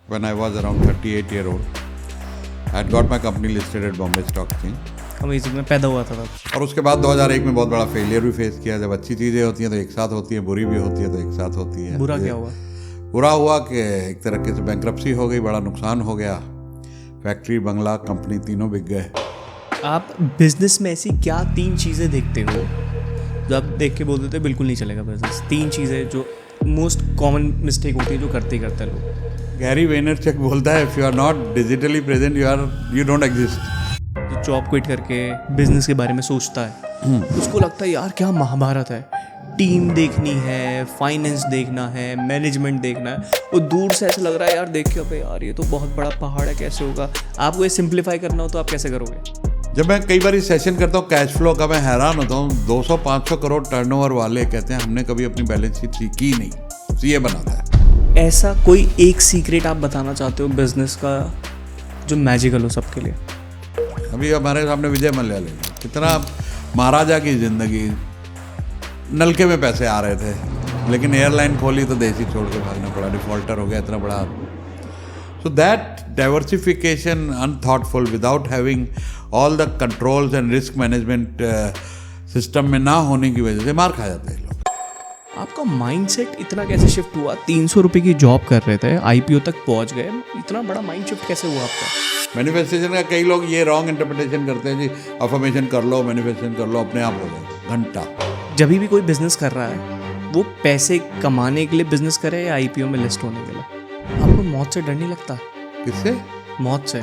when I was around 38 year old. I had got my company listed at Bombay Stock Exchange. Amazing में पैदा हुआ था तब। और उसके बाद 2001 में बहुत बड़ा फेलियर भी फेस किया। जब अच्छी चीज़ें होती हैं तो एक साथ होती हैं, बुरी भी होती है तो एक साथ होती है। बुरा क्या हुआ? बुरा हुआ कि एक तरीके से बैंक्रप्सी हो गई, बड़ा नुकसान हो गया। फैक्ट्री, बंगला, कंपनी तीनों बिक गए। आप बिजनेस में ऐसी क्या 3 चीज़ें देखते हो जो आप देख के बोलते थे बिल्कुल नहीं चलेगा बिजनेस? 3 चीज़ें जो मोस्ट कॉमन मिस्टेक होती है जो करते ही करते हैं लोग। गैरी वेनरचक बोलता है, if you are not digitally present you don't exist. जो जॉब क्विट करके बिजनेस के बारे में सोचता है उसको लगता है यार क्या महाभारत है, टीम देखनी है, फाइनेंस देखना है, मैनेजमेंट देखना है। वो दूर से ऐसा लग रहा है यार देख के अबे यार ये तो बहुत बड़ा पहाड़ है, कैसे होगा? आपको ये सिंप्लीफाई करना हो तो आप कैसे करोगे? जब मैं कई बार सेशन करता हूँ कैश फ्लो का, मैं हैरान होता हूँ। 200-500 करोड़ टर्नओवर वाले कहते हैं हमने कभी अपनी बैलेंस शीट की नहीं, सीए बनाता है। ऐसा कोई एक सीक्रेट आप बताना चाहते हो बिजनेस का जो मैजिकल हो सबके लिए? अभी हमारे सामने विजय मल्ल्या ले लो, कितना महाराजा की जिंदगी, नलके में पैसे आ रहे थे लेकिन एयरलाइन खोली तो देश ही छोड़ के भागना पड़ा, डिफॉल्टर हो गया, इतना बड़ा। So that diversification unthoughtful without having all the controls and risk management system में ना होने की वजह से मार खा जाते हैं लोग। आपका माइंडसेट इतना कैसे शिफ्ट हुआ? 300 रुपये की जॉब कर रहे थे, आईपीओ तक पहुंच गए, इतना बड़ा माइंड शिफ्ट कैसे हुआ आपका? मैनिफेस्टेशन का कई लोग ये रॉन्ग इंटरप्रिटेशन करते हैं जी, अफर्मेशन कर लो, मैनिफेस्टेशन कर लो, अपने आप हो जाए घंटा। जब भी कोई बिजनेस कर रहा है वो पैसे कमाने के लिए बिजनेस करे या आईपीओ में लिस्ट होने के लिए? आपको मौत से डर नहीं लगता? किससे? मौत से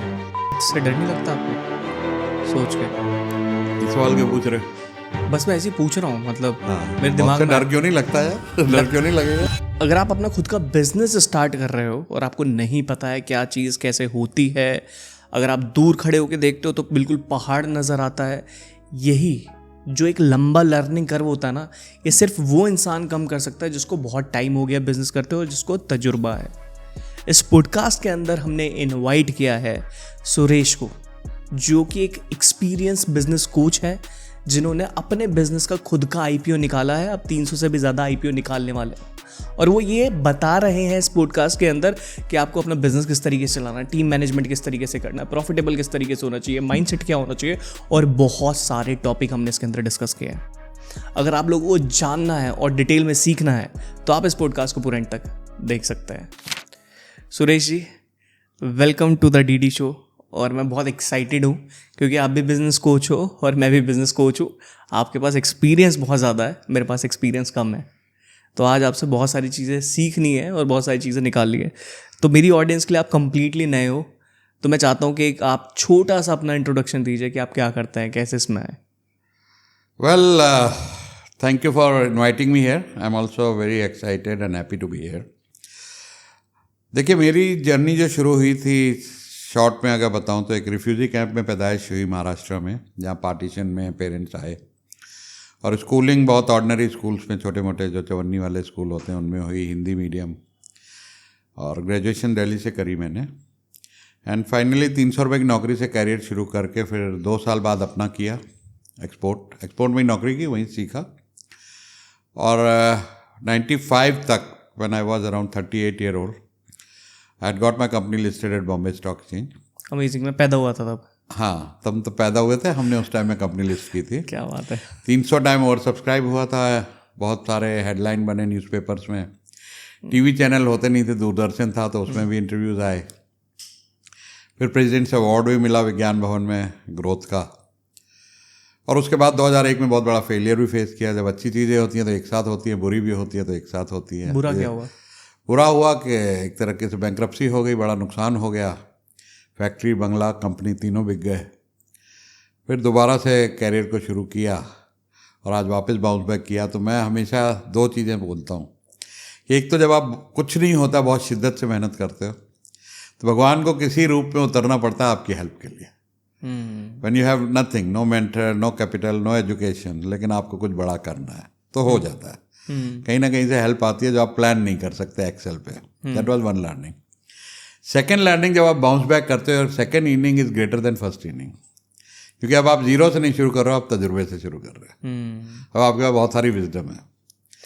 डर नहीं लगता आपको सोच के? इस सवाल क्यों पूछ रहे हो? बस मैं ऐसे ही पूछ रहा हूँ, मतलब मेरे मौत दिमाग से में डर क्यों नहीं लगता है? डर क्यों नहीं लगेगा? अगर आप अपना खुद का बिजनेस स्टार्ट कर रहे हो और आपको नहीं पता है क्या चीज़ कैसे होती है, अगर आप दूर खड़े होकर देखते हो तो बिल्कुल पहाड़ नज़र आता है। यही जो एक लंबा लर्निंग कर्व होता है ना, ये सिर्फ वो इंसान कम कर सकता है जिसको बहुत टाइम हो गया बिजनेस करते हो, जिसको तजुर्बा है। इस पॉडकास्ट के अंदर हमने इनवाइट किया है सुरेश को, जो कि एक एक्सपीरियंस बिजनेस कोच है, जिन्होंने अपने बिजनेस का खुद का आईपीओ निकाला है। अब 300 से भी ज़्यादा आईपीओ निकालने वाले हैं और वो ये बता रहे हैं इस पॉडकास्ट के अंदर कि आपको अपना बिजनेस किस तरीके से चलाना है, टीम मैनेजमेंट किस तरीके से करना है, प्रॉफिटेबल किस तरीके से होना चाहिए, माइंडसेट क्या होना चाहिए, और बहुत सारे टॉपिक हमने इसके अंदर डिस्कस किए हैं। अगर आप लोगों को जानना है और डिटेल में सीखना है तो आप इस पॉडकास्ट को पूरे एंड तक देख सकते हैं। Suresh ji, welcome to the DD show. और मैं बहुत एक्साइटेड हूँ क्योंकि आप भी बिज़नेस कोच हो और मैं भी बिज़नेस कोच हूँ। आपके पास एक्सपीरियंस बहुत ज़्यादा है, मेरे पास एक्सपीरियंस कम है, तो आज आपसे बहुत सारी चीज़ें सीखनी है और बहुत सारी चीज़ें निकालनी है। तो मेरी ऑडियंस के लिए आप कम्प्लीटली नए हो, तो मैं चाहता हूँ कि एक आप छोटा सा अपना इंट्रोडक्शन दीजिए कि आप क्या करते हैं, कैसे इसमें आए। Well, thank you for inviting me here. I'm also very excited and happy to be here. देखिए, मेरी जर्नी जो शुरू हुई थी, शॉर्ट में अगर बताऊं तो एक रिफ्यूजी कैंप में पैदाइश हुई महाराष्ट्र में, जहाँ पार्टीशन में पेरेंट्स आए, और स्कूलिंग बहुत ऑर्डिनरी स्कूल्स में, छोटे मोटे जो चवन्नी वाले स्कूल होते हैं उनमें हुई, हिंदी मीडियम, और ग्रेजुएशन दिल्ली से करी मैंने। एंड फाइनली 300 रुपये की नौकरी से कैरियर शुरू करके फिर 2 साल बाद अपना किया, एक्सपोर्ट में ही नौकरी की, वहीं सीखा। और 95 तक, when I was around 38 year old, I had got my company listed at Bombay Stock Exchange. Amazing में पैदा हुआ था तब? हाँ, तब तो पैदा हुए थे, हमने उस टाइम में कंपनी लिस्ट की थी। क्या बात है। 300 टाइम ओवर सब्सक्राइब हुआ था, बहुत सारे हेडलाइन बने न्यूज़पेपर्स में, टीवी चैनल होते नहीं थे, दूरदर्शन था तो उसमें भी इंटरव्यूज़ आए। फिर प्रेसिडेंट्स अवार्ड भी मिला विज्ञान भवन में ग्रोथ का। और उसके बाद 2001 में बहुत बड़ा फेलियर भी फेस किया। जब अच्छी चीज़ें होती हैं तो एक साथ होती हैं, बुरी भी होती है तो एक साथ होती है। बुरा क्या हुआ? बुरा हुआ कि एक तरीके से बैंक्रप्सी हो गई, बड़ा नुकसान हो गया। फैक्ट्री, बंगला, कंपनी तीनों बिक गए। फिर दोबारा से कैरियर को शुरू किया और आज वापस बाउंस बैक किया। तो मैं हमेशा 2 चीज़ें बोलता हूँ। एक तो जब आप कुछ नहीं होता, बहुत शिद्दत से मेहनत करते हो, तो भगवान को किसी रूप में उतरना पड़ता है आपकी हेल्प के लिए। When you have nothing, no mentor, no capital, no education, लेकिन आपको कुछ बड़ा करना है तो हो जाता है। कहीं ना कहीं से हेल्प आती है जो आप प्लान नहीं कर सकते एक्सेल पे। That was one learning. Second learning, जब आप बाउंस बैक करते हो, second inning is greater than first inning, क्योंकि अब आप जीरो से नहीं शुरू कर रहे हो, आप तजुर्बे से शुरू कर रहे हो। अब आपके पास बहुत सारी विजडम है।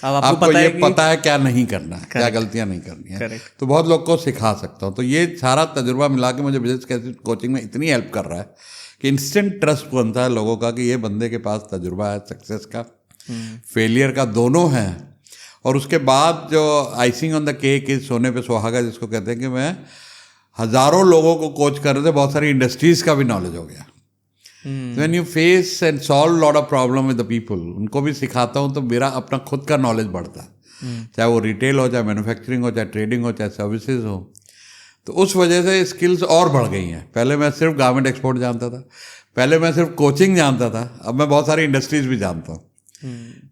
अब आपको आपको पता ये है कि पता है क्या नहीं करना है, क्या गलतियां नहीं करनी है, Correct. तो बहुत लोग को सिखा सकता हूँ। तो ये सारा तजुर्बा मिला के मुझे बिजनेस कोचिंग में इतनी हेल्प कर रहा है कि इंस्टेंट ट्रस्ट बनता है लोगों का कि ये बंदे के पास तजुर्बा है, सक्सेस का, फेलियर का, दोनों है। और उसके बाद जो icing on the cake is सोने पे सुहागा जिसको कहते हैं कि मैं हज़ारों लोगों को कोच कर रहे थे, बहुत सारी इंडस्ट्रीज़ का भी नॉलेज हो गया। When you face and solve lot of problem with the people, उनको भी सिखाता हूँ तो मेरा अपना खुद का नॉलेज बढ़ता है, चाहे वो रिटेल हो, चाहे मैन्युफैक्चरिंग हो, चाहे ट्रेडिंग हो, चाहे सर्विसेज हो। तो उस वजह से स्किल्स और बढ़ गई हैं। पहले मैं सिर्फ गारमेंट एक्सपोर्ट जानता था, पहले मैं सिर्फ कोचिंग जानता था, अब मैं बहुत सारी इंडस्ट्रीज भी जानता हूँ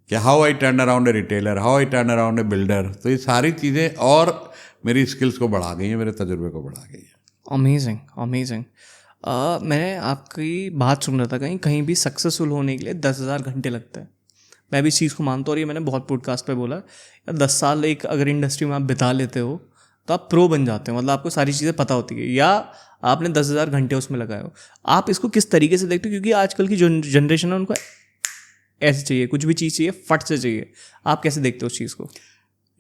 कि how I turn around a retailer, how I turn around a builder. तो ये सारी चीज़ें और मेरी स्किल्स को बढ़ा गई हैं, मेरे तजुर्बे को बढ़ा गई हैं। Amazing amazing. मैंने आपकी बात सुन रहा था कहीं भी सक्सेसफुल होने के लिए 10,000 घंटे लगते हैं। मैं भी इस चीज़ को मानता हूँ और ये मैंने बहुत पॉडकास्ट पे बोला या 10 साल एक अगर इंडस्ट्री में आप बिता लेते हो तो आप प्रो बन जाते हो, मतलब आपको सारी चीज़ें पता होती है, या आपने 10,000 घंटे उसमें लगाए हो। आप इसको किस तरीके से देखते हो? क्योंकि आजकल की जो जनरेशन है उनको ऐसे चाहिए, कुछ भी चीज़ चाहिए फट से चाहिए। आप कैसे देखते हो उस चीज़ को?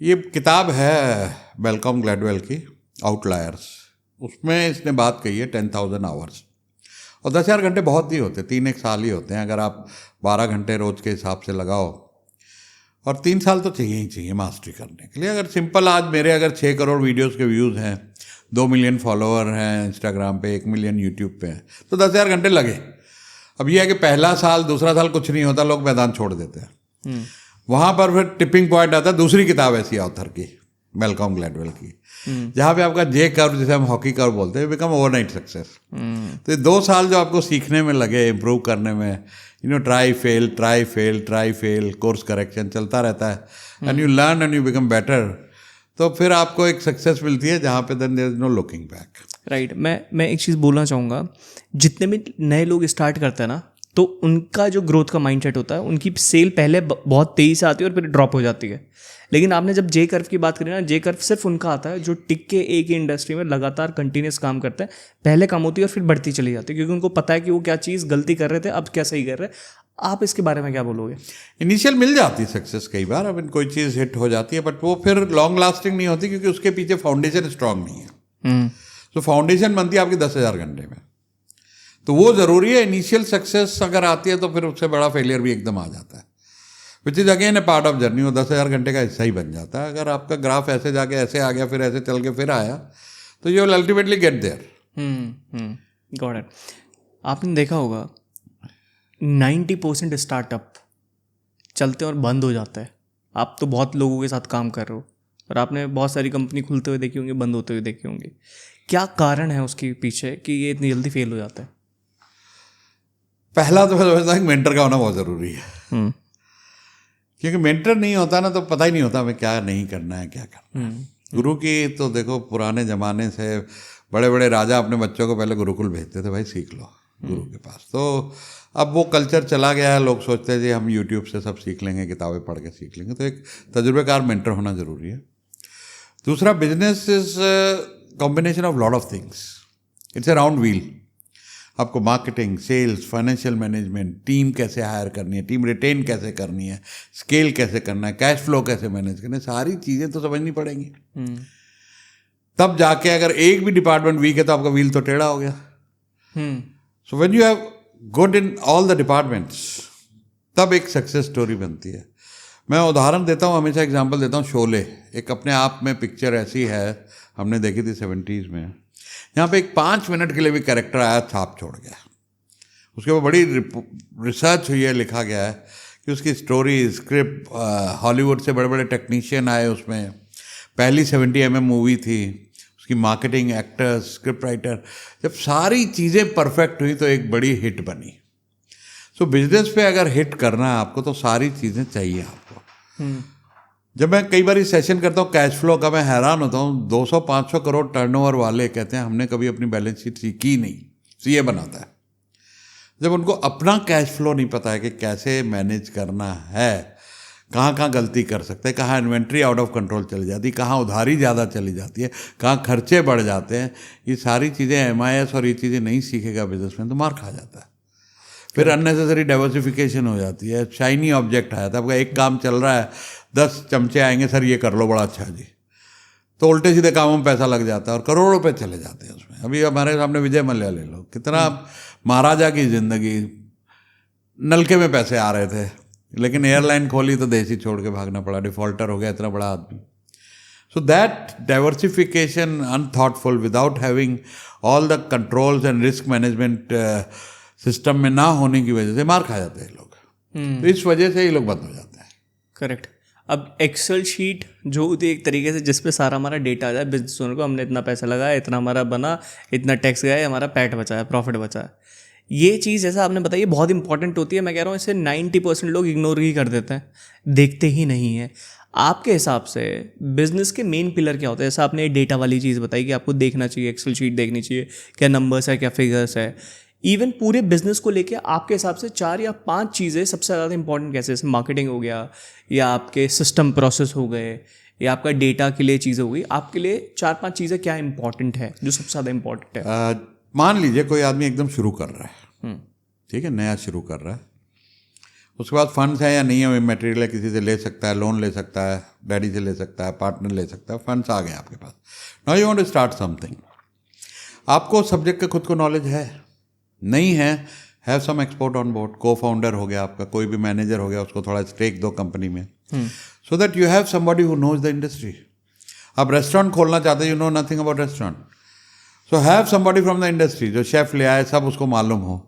ये किताब है मैल्कम ग्लैडवेल की, आउटलायर्स, उसमें इसने बात कही है 10,000 आवर्स। और 10,000 घंटे बहुत ही होते हैं, 3 साल ही होते हैं अगर आप 12 घंटे रोज के हिसाब से लगाओ। और 3 साल तो चाहिए ही चाहिए मास्टरी करने के लिए। अगर सिंपल आज मेरे अगर 6 करोड़ वीडियोस के व्यूज़ हैं, 2 मिलियन फॉलोअर हैं इंस्टाग्राम पे, 1 मिलियन यूट्यूब पे हैं, तो 10,000 घंटे लगे। अब यह है कि पहला साल दूसरा साल कुछ नहीं होता, लोग मैदान छोड़ देते हैं। वहाँ पर फिर टिपिंग पॉइंट आता है दूसरी किताब ऐसी ऑथर की, मैल्कम ग्लैडवेल की, जहाँ पे आपका जे कर्व, जिसे हम हॉकी कर्व बोलते हैं, बिकम ओवरनाइट सक्सेस। तो ये 2 साल जो आपको सीखने में लगे, इम्प्रूव करने में, try fail try fail try fail, course correction चलता रहता है, and you learn and you become better, तो फिर आपको एक सक्सेस मिलती है जहाँ पे then there is no looking back. Right. मैं एक चीज़ बोलना चाहूँगा, जितने भी नए लोग स्टार्ट करते हैं ना, तो उनका जो ग्रोथ का माइंडसेट होता है, उनकी सेल पहले बहुत तेज़ी से आती है और फिर ड्रॉप हो जाती है। लेकिन आपने जब जे कर्व की बात करी ना, जे कर्व सिर्फ उनका आता है जो टिक के एक ही इंडस्ट्री में लगातार कंटिन्यूस काम करते हैं। पहले कम होती है और फिर बढ़ती चली जाती है, क्योंकि उनको पता है कि वो क्या चीज़ गलती कर रहे थे, अब क्या सही कर रहे हैं। आप इसके बारे में क्या बोलोगे? इनिशियल मिल जाती है सक्सेस कई बार, अब कोई चीज़ हिट हो जाती है, बट वो फिर लॉन्ग लास्टिंग नहीं होती, क्योंकि उसके पीछे फाउंडेशन स्ट्रांग नहीं है। तो फाउंडेशन बनती है आपकी 10,000 घंटे में, तो वो ज़रूरी है। इनिशियल सक्सेस अगर आती है तो फिर उससे बड़ा फेलियर भी एकदम आ जाता है, which is again A part of journey. वो 10,000 घंटे का हिस्सा ही बन जाता है। अगर आपका ग्राफ ऐसे जाके ऐसे आ गया, फिर ऐसे चल के फिर आया, तो you will ultimately get there. Got it. आपने देखा होगा 90% स्टार्टअप चलते और बंद हो जाता है। आप तो बहुत लोगों के साथ काम कर रहे हो और आपने बहुत सारी कंपनी खुलते हुए देखी होंगी, बंद होते हुए देखी होंगी। क्या कारण है उसके पीछे कि ये इतनी जल्दी फेल हो जाता है? पहला तो मैं समझता हूँ मेंटर का होना बहुत ज़रूरी है, क्योंकि मेंटर नहीं होता ना तो पता ही नहीं होता हमें क्या नहीं करना है, क्या करना है। गुरु की तो देखो पुराने ज़माने से बड़े बड़े राजा अपने बच्चों को पहले गुरुकुल भेजते थे, भाई सीख लो गुरु के पास। तो अब वो कल्चर चला गया है, लोग सोचते हैं जी हम यूट्यूब से सब सीख लेंगे, किताबें पढ़ के सीख लेंगे। तो एक तजुर्बेकार मेंटर होना ज़रूरी है। दूसरा, business is combination of lot of things, it's a round wheel. आपको marketing, sales, financial management, team कैसे हायर करनी है, टीम रिटेन कैसे करनी है, स्केल कैसे करना है, कैश फ्लो कैसे मैनेज करना है, सारी चीज़ें तो समझनी पड़ेंगी। तब जाके अगर एक भी डिपार्टमेंट वीक है तो आपका व्हील तो टेढ़ा हो गया। So when you have good in all the departments, तब एक सक्सेस स्टोरी बनती है। मैं उदाहरण देता हूँ, हमेशा एग्जांपल देता हूँ। शोले एक अपने आप में पिक्चर ऐसी है, हमने देखी थी 70s में। यहाँ पे एक 5 मिनट के लिए भी कैरेक्टर आया, छाप छोड़ गया। उसके ऊपर बड़ी रिसर्च हुई है, लिखा गया है कि उसकी स्टोरी, स्क्रिप्ट, हॉलीवुड से बड़े बड़े टेक्नीशियन आए उसमें। पहली 70 मूवी थी, उसकी मार्केटिंग, एक्टर्स, स्क्रिप्ट राइटर, जब सारी चीज़ें परफेक्ट हुई तो एक बड़ी हिट बनी। सो बिजनेस पे अगर हिट करना है आपको तो सारी चीज़ें चाहिए आपको। जब मैं कई बार सेशन करता हूँ कैश फ्लो का, मैं हैरान होता हूँ। 200-500 करोड़ टर्नओवर वाले कहते हैं हमने कभी अपनी बैलेंस शीट सीखी ही नहीं, सीए बनाता है। जब उनको अपना कैश फ्लो नहीं पता है कि कैसे मैनेज करना है, कहाँ कहाँ गलती कर सकते हैं, कहाँ इन्वेंट्री आउट ऑफ कंट्रोल चली जाती है, कहाँ उधारी ज़्यादा चली जाती है, कहाँ खर्चे बढ़ जाते हैं, ये सारी चीज़ें MIS और ये चीज़ें नहीं सीखेगा बिजनेसमैन तो मार खा जाता है। फिर अननेसेसरी डाइवर्सिफिकेशन हो जाती है, शाइनी ऑब्जेक्ट आया था, आपका एक काम चल रहा है, 10 चमचे आएंगे, सर ये कर लो, बड़ा अच्छा जी, तो उल्टे सीधे कामों में पैसा लग जाता है और करोड़ों रुपए चले जाते हैं उसमें। अभी हमारे सामने विजय मल्ल्या ले लो, कितना महाराजा की जिंदगी, नलके में पैसे आ रहे थे, लेकिन एयरलाइन खोली तो देश ही छोड़ के भागना पड़ा, डिफॉल्टर हो गया इतना बड़ा आदमी। So that diversification unthoughtful without having all the controls and risk management system में ना होने की वजह से मार खा जाते हैं लोग, तो इस वजह से ही लोग बंद हो जाते हैं। करेक्ट। अब एक्सेल शीट जो होती है एक तरीके से जिस पे सारा हमारा डेटा आ जाए बिजनेस ओनर को, हमने इतना पैसा लगाया, इतना हमारा बना, इतना टैक्स गया, हमारा पैट बचा है, प्रॉफिट बचा है, ये चीज़ जैसा आपने बताई बहुत इंपॉर्टेंट होती है। मैं कह रहा हूँ इसे 90% लोग इग्नोर ही कर देते हैं, देखते ही नहीं है। आपके हिसाब से बिजनेस के मेन पिलर क्या होते हैं? जैसा आपने डेटा वाली चीज़ बताई कि आपको देखना चाहिए, एक्सेल शीट देखनी चाहिए, क्या नंबर्स है, क्या फिगर्स है। इवन पूरे बिजनेस को लेके आपके हिसाब से 4 या 5 चीज़ें सबसे ज़्यादा इंपॉर्टेंट कैसे, जैसे मार्केटिंग हो गया, या आपके सिस्टम प्रोसेस हो गए, या आपका डेटा के लिए चीज़ें हो गई, आपके लिए 4-5 चीज़ें क्या इंपॉर्टेंट है जो सबसे ज़्यादा इंपॉर्टेंट है? मान लीजिए कोई आदमी एकदम शुरू कर रहा है, ठीक है, नया शुरू कर रहा है, उसके बाद फंड्स है या नहीं है, मटेरियल है, किसी से ले सकता है, लोन ले सकता है, डैडी से ले सकता है, पार्टनर ले सकता है, फंड्स आ गए आपके पास, now you want to start something. आपको सब्जेक्ट का खुद को नॉलेज है नहीं है, have some expert on board, cofounder हो गया आपका, कोई भी मैनेजर हो गया, उसको थोड़ा स्टेक दो कंपनी में, so that you have somebody who knows the industry. आप रेस्टोरेंट खोलना चाहते हो, you know nothing about restaurant, so have somebody from the industry, जो शेफ ले आए, सब उसको मालूम हो,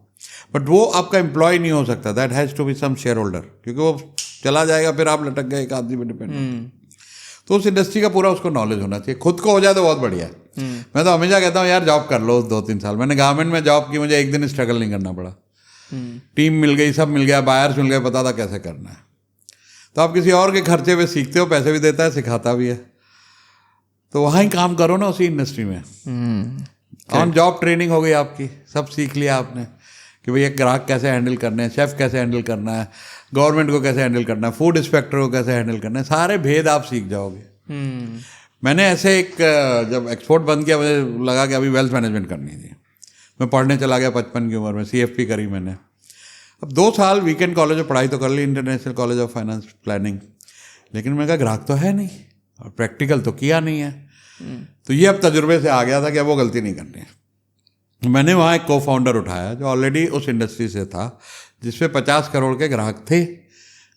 बट वो आपका एम्प्लॉय नहीं हो सकता, that has to be some shareholder, क्योंकि वो चला जाएगा, फिर आप लटक गए एक आदमी पे डिपेंड। तो उस इंडस्ट्री का पूरा उसको नॉलेज होना चाहिए, खुद को हो जाए तो बहुत बढ़िया है। मैं तो हमेशा कहता हूँ यार जॉब कर लो 2-3 साल। मैंने गारमेंट में जॉब की, मुझे एक दिन स्ट्रगल नहीं करना पड़ा, टीम मिल गई, सब मिल गया, बायर्स मिल गए, पता था कैसे करना है। तो आप किसी और के खर्चे पे सीखते हो, पैसे भी देता है, सिखाता भी है, तो वहाँ ही काम करो ना, उसी इंडस्ट्री में। ऑन जॉब ट्रेनिंग हो गई आपकी, सब सीख लिया आपने कि भाई एक ग्राहक कैसे हैंडल करना है, शेफ़ कैसे हैंडल करना है, गवर्नमेंट को कैसे हैंडल करना है, फूड इंस्पेक्टर को कैसे हैंडल करना है, सारे भेद आप सीख जाओगे। मैंने ऐसे एक जब एक्सपोर्ट बंद किया, मुझे लगा कि अभी वेल्थ मैनेजमेंट करनी थी, मैं पढ़ने चला गया 55 की उम्र में, CFP करी मैंने। अब 2 साल वीकेंड कॉलेज में पढ़ाई तो कर ली, international college of finance planning, लेकिन मैंने कहा ग्राहक तो है नहीं और प्रैक्टिकल तो किया नहीं है। तो ये अब तजुर्बे से आ गया था कि अब वो गलती नहीं करनी है। मैंने वहाँ एक को फाउंडर उठाया जो ऑलरेडी उस इंडस्ट्री से था, जिसपे 50 करोड़ के ग्राहक थे।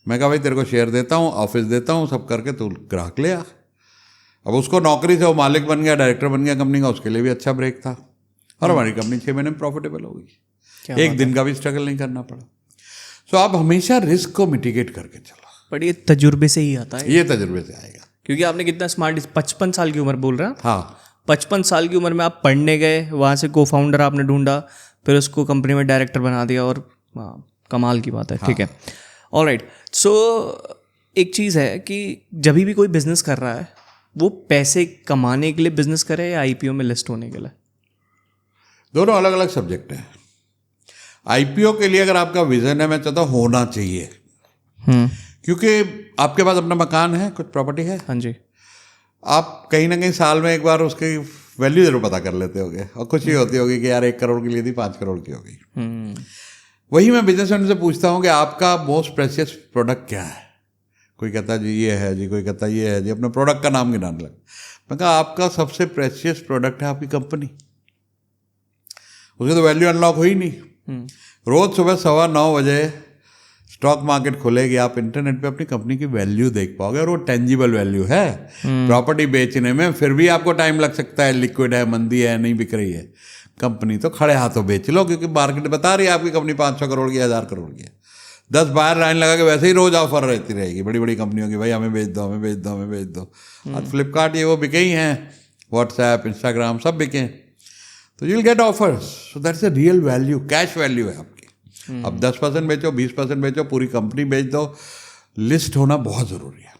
मैं कहा भाई तेरे को शेयर देता हूँ, ऑफिस देता हूँ, सब करके तू ग्राहक ले आ। अब उसको नौकरी से वो मालिक बन गया, डायरेक्टर बन गया कंपनी का, उसके लिए भी अच्छा ब्रेक था, और हमारी कंपनी 6 महीने में प्रॉफिटेबल हो गई, एक दिन का भी स्ट्रगल नहीं करना पड़ा। सो आप हमेशा रिस्क को मिटिगेट करके चलो। बट ये तजुर्बे से ही आता है, ये तजुर्बे से आएगा। क्योंकि आपने कितना स्मार्ट, 55 साल की उम्र बोल रहे हैं? हाँ, 55 साल की उम्र में आप पढ़ने गए, वहाँ से को फाउंडर आपने ढूंढा, फिर उसको कंपनी में डायरेक्टर बना दिया, और कमाल की बात है। ठीक है, ऑलराइट। सो एक चीज़ है कि जब भी कोई बिजनेस कर रहा है, वो पैसे कमाने के लिए बिजनेस करे या IPO में लिस्ट होने के लिए? दोनों अलग अलग सब्जेक्ट हैं। IPO के लिए अगर आपका विजन है, मैं चाहता हूँ होना चाहिए, क्योंकि आपके पास अपना मकान है, कुछ प्रॉपर्टी है, हाँ जी, आप कहीं ना कहीं साल में एक बार उसकी वैल्यू जरूर पता कर लेते होगे, और खुशी होती होगी कि यार 1 करोड़ की लिए थी, 5 करोड़ की हो गई। वही मैं बिजनेसमैन से पूछता हूँ कि आपका मोस्ट प्रेशियस प्रोडक्ट क्या है। कोई कहता है जी ये है जी, कोई कहता है ये है जी, अपने प्रोडक्ट का नाम गिनाने लगा। मैं कहा आपका सबसे प्रेशियस प्रोडक्ट है आपकी कंपनी, उसकी तो वैल्यू अनलॉक हुई नहीं। रोज सुबह 9:15 बजे स्टॉक मार्केट खुलेगी, आप इंटरनेट पे अपनी कंपनी की वैल्यू देख पाओगे, और वो टेंजिबल वैल्यू है। प्रॉपर्टी बेचने में फिर भी आपको टाइम लग सकता है, लिक्विड है, मंदी है, नहीं बिक रही है। कंपनी तो खड़े हाथों बेच लो, क्योंकि मार्केट बता रही है आपकी कंपनी 500 करोड़ की, 1000 करोड़ की है। 10 बाहर लाइन लगा के वैसे ही रोज ऑफर रहती रहेगी बड़ी बड़ी कंपनियों की, भाई हमें बेच दो, हमें बेच दो, हमें बेच दो। आज फ्लिपकार्ट ये वो बिके ही हैं, व्हाट्सएप, इंस्टाग्राम सब बिके, तो you will get offers. So that's a real value, cash value है आपकी। अब 10% बेचो, 20% बेचो, पूरी कंपनी बेच दो, लिस्ट होना बहुत ज़रूरी है।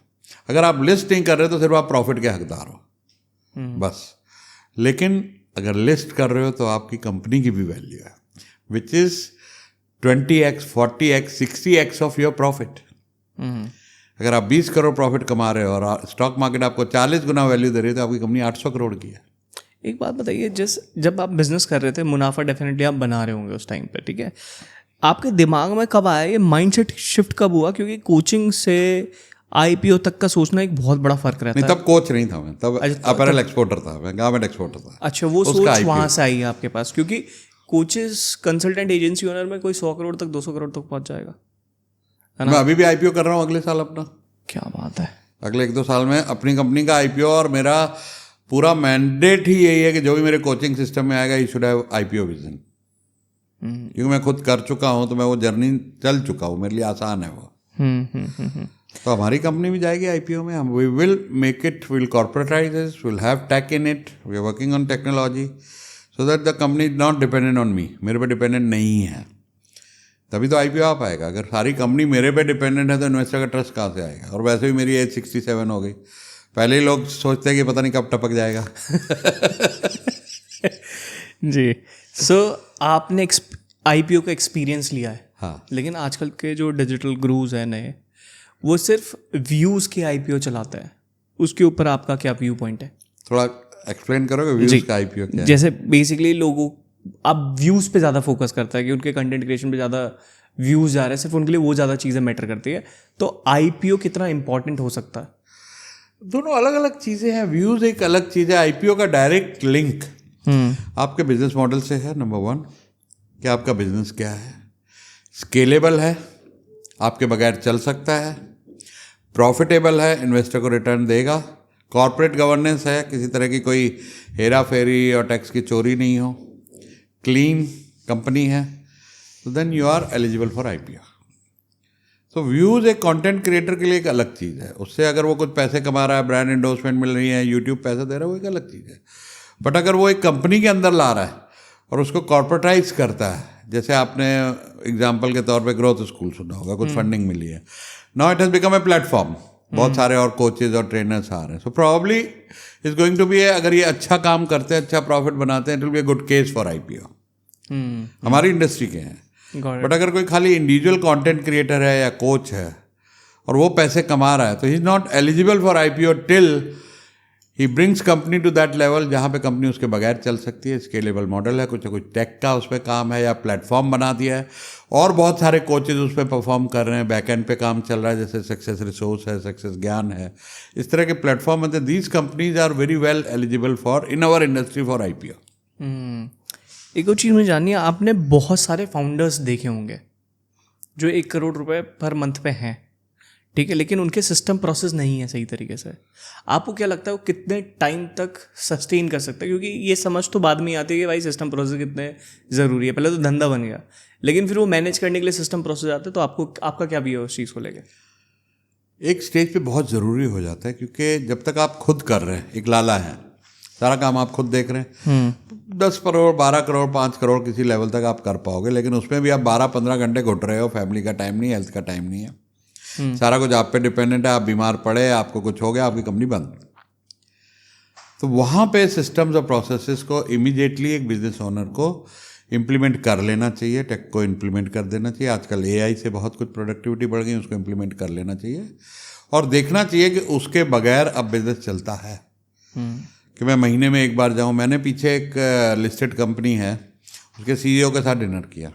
अगर आप लिस्ट नहीं कर रहे तो सिर्फ आप प्रॉफिट के हकदार हो बस। लेकिन अगर लिस्ट कर रहे हो तो आपकी कंपनी की भी वैल्यू है, which is 20x, 40x, 60x of your profit. अगर आप 20 करोड़ प्रॉफिट कमा रहे हो और स्टॉक मार्केट आपको 40 गुना वैल्यू दे रही है, तो आपकी कंपनी 800 करोड़ की है। एक बात बताइए, जब आप बिजनेस कर रहे थे, मुनाफा डेफिनेटली आप बना रहे होंगे उस टाइम पे, ठीक है, आपके दिमाग में कब आया ये माइंडसेट शिफ्ट कब हुआ? क्योंकि कोचिंग से आईपीओ तक का सोचना एक बहुत बड़ा फर्क रहता नहीं, है। तब कोच नहीं था मैं, तब अपैरल एक्सपोर्टर था मैं, गारमेंट एक्सपोर्टर था। अच्छा, वो उसका सोच IPO। वहाँ से आई है आपके पास, क्योंकि कोचेस कंसल्टेंट एजेंसी ओनर में कोई 100 करोड़ तक 200 करोड़ तक पहुंच जाएगा। मैं अभी भी IPO कर रहा हूँ अगले साल अपना। क्या बात है। अगले 1-2 साल में अपनी कंपनी का IPO, और मेरा पूरा मैंडेट ही यही है कि जो भी मेरे कोचिंग सिस्टम में आएगा, he should have IPO vision. क्योंकि मैं खुद कर चुका हूँ, तो मैं वो जर्नी चल चुका हूँ, मेरे लिए आसान है वो। तो हमारी कंपनी भी जाएगी IPO में। हम we will make it, will corporatise it, will have tech in it, we are working on technology so that the company is not dependent on me. मेरे पे डिपेंडेंट नहीं है, तभी तो IPO आ पाएगा। अगर सारी कंपनी मेरे पे डिपेंडेंट है तो इन्वेस्टर का ट्रस्ट कहाँ से आएगा? और वैसे भी मेरी एज 67 हो गई। पहले ही लोग सोचते हैं कि पता नहीं कब टपक जाएगा। जी। सो आपने आईपीओ का एक्सपीरियंस लिया है। हाँ। लेकिन आजकल के जो डिजिटल गुरुज हैं नए, वो सिर्फ व्यूज़ के आईपीओ चलाते हैं। उसके ऊपर आपका क्या व्यू पॉइंट है? थोड़ा एक्सप्लेन करोगे व्यूज का IPO क्या है? जैसे बेसिकली लोगों अब व्यूज़ पे ज़्यादा फोकस करता है कि उनके कंटेंट क्रिएशन पे ज़्यादा व्यूज़ जा रहे हैं, सिर्फ उनके लिए वो ज़्यादा चीज़ें मैटर करती है। तो आईपीओ कितना इंपॉर्टेंट हो सकता है? दोनों अलग अलग चीज़ें हैं। व्यूज़ एक अलग चीज़ है। IPO का डायरेक्ट लिंक आपके बिजनेस मॉडल से है। नंबर 1 कि आपका बिजनेस क्या है, स्केलेबल है, आपके बगैर चल सकता है, प्रॉफिटेबल है, इन्वेस्टर को रिटर्न देगा, कॉर्पोरेट गवर्नेंस है, किसी तरह की कोई हेरा फेरी और टैक्स की चोरी नहीं हो, क्लीन कंपनी है, तो then you are eligible for IPO। तो व्यूज़ एक कंटेंट क्रिएटर के लिए एक अलग चीज़ है। उससे अगर वो कुछ पैसे कमा रहा है, ब्रांड एंडोर्समेंट मिल रही है, यूट्यूब पैसा दे रहा है, वो एक अलग चीज़ है। बट अगर वो एक कंपनी के अंदर ला रहा है और उसको कॉर्पोरेटाइज करता है, जैसे आपने एग्जाम्पल के तौर पे ग्रोथ स्कूल सुना होगा, कुछ फंडिंग मिली है, now it has become a platform, बहुत सारे और कोचेज और ट्रेनर्स आ रहे हैं। So probably is going to be, अगर ये अच्छा काम करते हैं, अच्छा प्रॉफिट बनाते हैं, it will be a good case for IPO। हमारी इंडस्ट्री के हैं। बट अगर कोई खाली इंडिविजुअल कंटेंट क्रिएटर है या कोच है और वो पैसे कमा रहा है, तो he is not eligible for IPO till he brings company to that level जहाँ पे कंपनी उसके बगैर चल सकती है। स्केलेबल मॉडल है, कुछ ना कुछ टेक का उस पर काम है या प्लेटफॉर्म बना दिया है, और बहुत सारे कोचेज उस पर परफॉर्म कर रहे हैं, बैकएंड पे काम चल रहा है, जैसे सक्सेस रिसोर्स है, सक्सेस ज्ञान है, इस तरह के प्लेटफॉर्म है। These companies are very well eligible for in our industry for IPO। एक और चीज़ मुझे जाननी है, आपने बहुत सारे फाउंडर्स देखे होंगे जो 1 करोड़ रुपए पर मंथ पे हैं, ठीक है, लेकिन उनके सिस्टम प्रोसेस नहीं है सही तरीके से। आपको क्या लगता है वो कितने टाइम तक सस्टेन कर सकता है? क्योंकि ये समझ तो बाद में ही आती है कि भाई सिस्टम प्रोसेस कितने ज़रूरी है। पहले तो धंधा बन गया, लेकिन फिर वो मैनेज करने के लिए सिस्टम प्रोसेस आते हैं। तो आपका क्या भी है उस चीज़ को लेकर? एक स्टेज पे बहुत ज़रूरी हो जाता है, क्योंकि जब तक आप खुद कर रहे हैं, एक लाला है, सारा काम आप खुद देख रहे हैं, 10 करोड़ 12 करोड़ 5 करोड़ किसी लेवल तक आप कर पाओगे, लेकिन उसमें भी आप 12-15 घंटे घुट रहे हो। फैमिली का टाइम नहीं, हेल्थ का टाइम नहीं है, सारा कुछ आप पे डिपेंडेंट है। आप बीमार पड़े, आपको कुछ हो गया, आपकी कंपनी बंद। तो वहाँ पे सिस्टम्स और प्रोसेसेस को इमीडिएटली एक बिजनेस ओनर को इम्प्लीमेंट कर लेना चाहिए, टेक को इम्प्लीमेंट कर देना चाहिए। आजकल AI से बहुत कुछ प्रोडक्टिविटी बढ़ गई, उसको इम्प्लीमेंट कर लेना चाहिए और देखना चाहिए कि उसके बगैर अब बिजनेस चलता है कि मैं महीने में एक बार जाऊं। मैंने पीछे एक लिस्टेड कंपनी है, उसके CEO के साथ डिनर किया,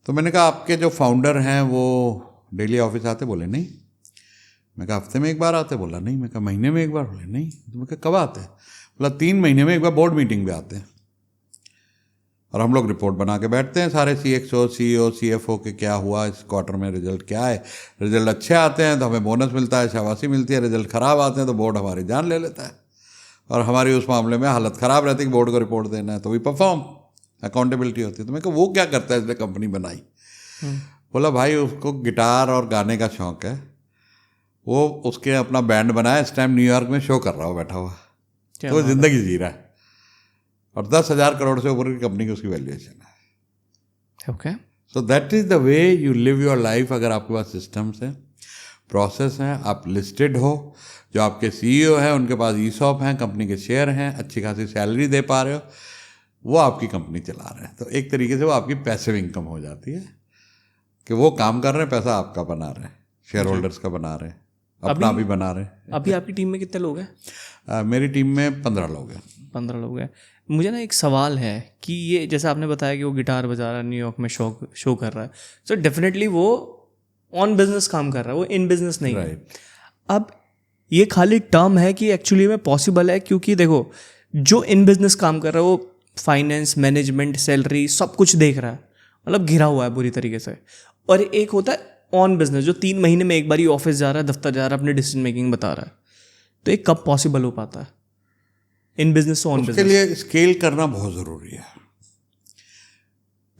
तो मैंने कहा आपके जो फाउंडर हैं वो डेली ऑफिस आते? बोले नहीं। मैं कहा हफ्ते में एक बार आते? बोला नहीं। मैं कहा महीने में एक बार? बोले नहीं। तो मैं कहा कब आते? बोला 3 महीने में एक बार बोर्ड मीटिंग पे आते हैं और हम लोग रिपोर्ट बना के बैठते हैं सारे CXO CEO CFO के, क्या हुआ इस क्वार्टर में, रिजल्ट क्या है। रिजल्ट अच्छे आते हैं तो हमें बोनस मिलता है, शाबाशी मिलती है। रिजल्ट ख़राब आते हैं तो बोर्ड हमारी जान ले लेता है, और हमारी उस मामले में हालत ख़राब रहती है कि बोर्ड को रिपोर्ट देना है, तो भी परफॉर्म, अकाउंटेबिलिटी होती है। तो मैं कहा वो क्या करता है इसने कंपनी बनाई? बोला भाई उसको गिटार और गाने का शौक़ है, वो उसके अपना बैंड बनाया, इस टाइम न्यूयॉर्क में शो कर रहा हो बैठा हुआ, तो वो ज़िंदगी जी रहा है, और 10,000 करोड़ से ऊपर की कंपनी की उसकी वैल्यूएशन है। Okay, so that is the way you live your life. अगर आपके पास सिस्टम्स हैं, प्रोसेस हैं, आप लिस्टेड हो, जो आपके CEO हैं उनके पास ESOP हैं, कंपनी के शेयर हैं, अच्छी खासी सैलरी दे पा रहे हो, वो आपकी कंपनी चला रहे हैं, तो एक तरीके से वो आपकी पैसिव इनकम हो जाती है कि वो काम कर रहे हैं, पैसा आपका बना रहे हैं, शेयर होल्डर्स का बना रहे हैं, अपना भी बना रहे हैं। अभी आपकी टीम में कितने लोग हैं? मेरी टीम में 15 लोग हैं। 15 लोग हैं। मुझे ना एक सवाल है कि ये जैसे आपने बताया कि वो गिटार बजा रहा है, न्यूयॉर्क में शो कर रहा है, सो डेफिनेटली वो ऑन बिजनेस काम कर रहा है, वो इन बिजनेस नहीं है। राइट। अब ये खाली टर्म है कि एक्चुअली में पॉसिबल है, क्योंकि देखो जो इन बिजनेस काम कर रहा है वो फाइनेंस, मैनेजमेंट, सैलरी सब कुछ देख रहा है, मतलब घिरा हुआ है बुरी तरीके से। और एक होता है ऑन बिजनेस जो 3 महीने में एक बार ही ऑफिस जा रहा है, दफ्तर जा रहा है, अपने डिसीजन मेकिंग बता रहा है। तो ये कब पॉसिबल हो पाता है इन बिजनेस से ऑन उसके बिजनेस? लिए स्केल करना बहुत ज़रूरी है।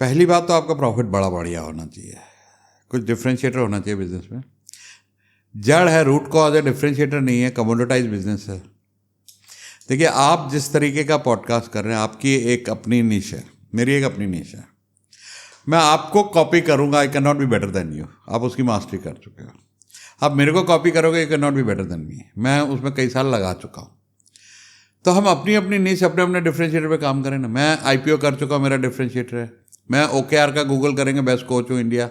पहली बात तो आपका प्रॉफिट बड़ा बढ़िया होना चाहिए, कुछ डिफरेंशिएटर होना चाहिए बिजनेस में। जड़ है, रूट कॉज है, डिफरेंशिएटर नहीं है, कमोडिटाइज बिजनेस है। देखिए, आप जिस तरीके का पॉडकास्ट कर रहे हैं, आपकी एक अपनी निश है, मेरी एक अपनी निश है। मैं आपको कॉपी करूंगा, I can not be better than you, आप उसकी मास्टरी कर चुके हो। आप मेरे को कॉपी करोगे, you can not be better than me, मैं उसमें कई साल लगा चुका हूँ। तो हम अपनी अपनी निश, अपने अपने डिफरेंशिएटर पे काम करें ना। मैं IPO कर चुका हूँ, मेरा डिफरेंशिएटर है। मैं OKR का गूगल करेंगे, बेस्ट कोच हूँ इंडिया,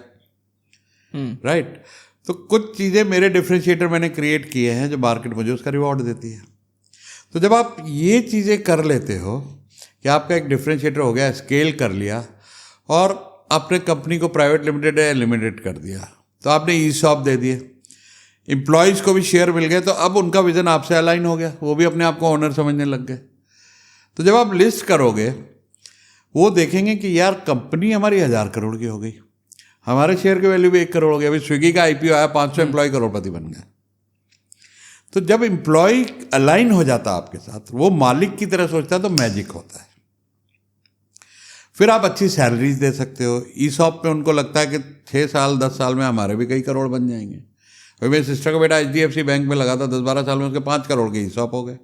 राइट। तो कुछ चीज़ें मेरे डिफरेंशिएटर मैंने क्रिएट किए हैं जो मार्केट मुझे उसका रिवॉर्ड देती है। तो जब आप ये चीज़ें कर लेते हो कि आपका एक डिफरेंशिएटर हो गया, स्केल कर लिया, और आपने कंपनी को प्राइवेट लिमिटेड या लिमिटेड कर दिया, तो आपने ESOP दे दिए, एम्प्लॉयज़ को भी शेयर मिल गए, तो अब उनका विजन आपसे अलाइन हो गया, वो भी अपने आप को ओनर समझने लग गए। तो जब आप लिस्ट करोगे, वो देखेंगे कि यार कंपनी हमारी 1000 करोड़ की हो गई, हमारे शेयर की वैल्यू भी 1 करोड़ हो गई। अभी स्विगी का IPO आया, 500 एम्प्लॉय करोड़पति बन गए। तो जब एम्प्लॉय अलाइन हो जाता है आपके साथ, वो मालिक की तरह सोचता है, तो मैजिक होता है। फिर आप अच्छी सैलरीज दे सकते हो। ESOP पे उनको लगता है कि 6 साल 10 साल में हमारे भी कई करोड़ बन जाएंगे। भाई मेरे सिस्टर का बेटा HDFC बैंक में लगा था, 10-12 साल में उसके 5 करोड़ के ESOP हो गए।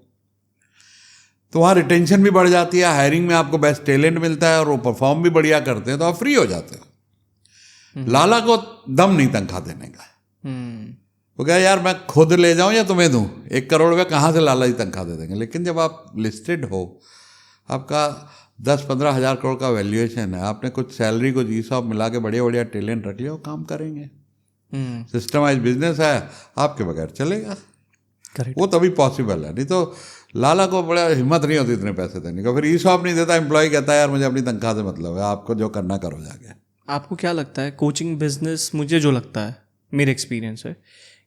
तो वहाँ रिटेंशन भी बढ़ जाती है, हायरिंग में आपको बेस्ट टैलेंट मिलता है, और वो परफॉर्म भी बढ़िया करते हैं, तो आप फ्री हो जाते हो। लाला को दम नहीं तनख्वाह देने का। वो कहा यार मैं खुद ले जाऊं या तुम्हें दूं, 1 करोड़ रुपये कहाँ से लाला जी तनख्वाह दे देंगे। लेकिन जब आप लिस्टेड हो, आपका 10-15 हज़ार करोड़ का वैल्यूएशन है, आपने कुछ सैलरी, कुछ ESOP मिला के बढ़िया बढ़िया टैलेंट रख लिया, वो काम करेंगे। सिस्टमाइज बिजनेस है, आपके बगैर चलेगा। करेक्ट। वो तभी पॉसिबल है, नहीं तो लाला को बड़ा हिम्मत नहीं होती इतने पैसे देने का। फिर ESOP नहीं देता, एम्प्लॉय कहता है यार मुझे अपनी तनख्वाह से मतलब है, आपको जो करना करो जाके। आपको क्या लगता है कोचिंग बिजनेस, मुझे जो लगता है मेरे एक्सपीरियंस है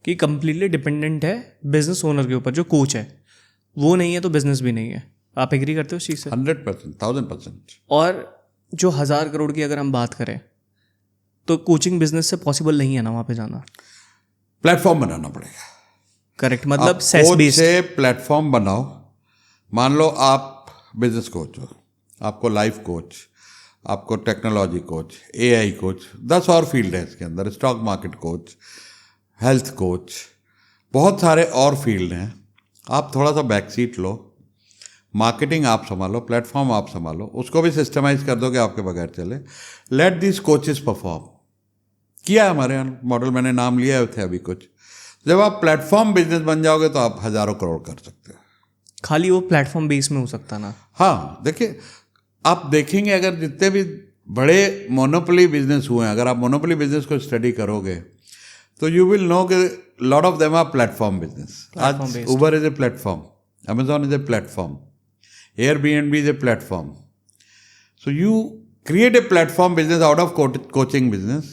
कि कंप्लीटली डिपेंडेंट है बिजनेस ओनर के ऊपर। जो कोच है वो नहीं है तो बिजनेस भी नहीं है। आप एग्री करते हो इस चीज़ से? 100%, 1000%। और जो 1000 करोड़ की अगर हम बात करें, तो कोचिंग बिजनेस से पॉसिबल नहीं है ना वहाँ पे जाना। प्लेटफॉर्म बनाना पड़ेगा। करेक्ट, मतलब आप सेस कोच बेस्ड। से प्लेटफॉर्म बनाओ। मान लो आप बिजनेस कोच हो, आपको लाइफ कोच, आपको टेक्नोलॉजी कोच, AI कोच, 10 और फील्ड है इसके अंदर, stock market coach, health coach, बहुत सारे और फील्ड हैं। आप थोड़ा सा बैक सीट लो, मार्केटिंग आप संभालो, प्लेटफॉर्म आप संभालो, उसको भी सिस्टमाइज कर दो कि आपके बगैर चले। Let this coaches perform. किया है हमारे यहाँ मॉडल, मैंने नाम लिया थे अभी कुछ। जब आप प्लेटफॉर्म बिजनेस बन जाओगे तो आप हज़ारों करोड़ कर सकते हो। खाली वो प्लेटफॉर्म बेस में हो सकता ना? हाँ, देखिए, आप देखेंगे अगर जितने भी बड़े मोनोपोली बिजनेस हुए हैं, अगर आप मोनोपोली बिजनेस को स्टडी करोगे तो यू विल नो कि lot of them are platform business. आज Uber is a platform, Amazon is a platform, Airbnb is a platform. So you create a platform business out of coaching business,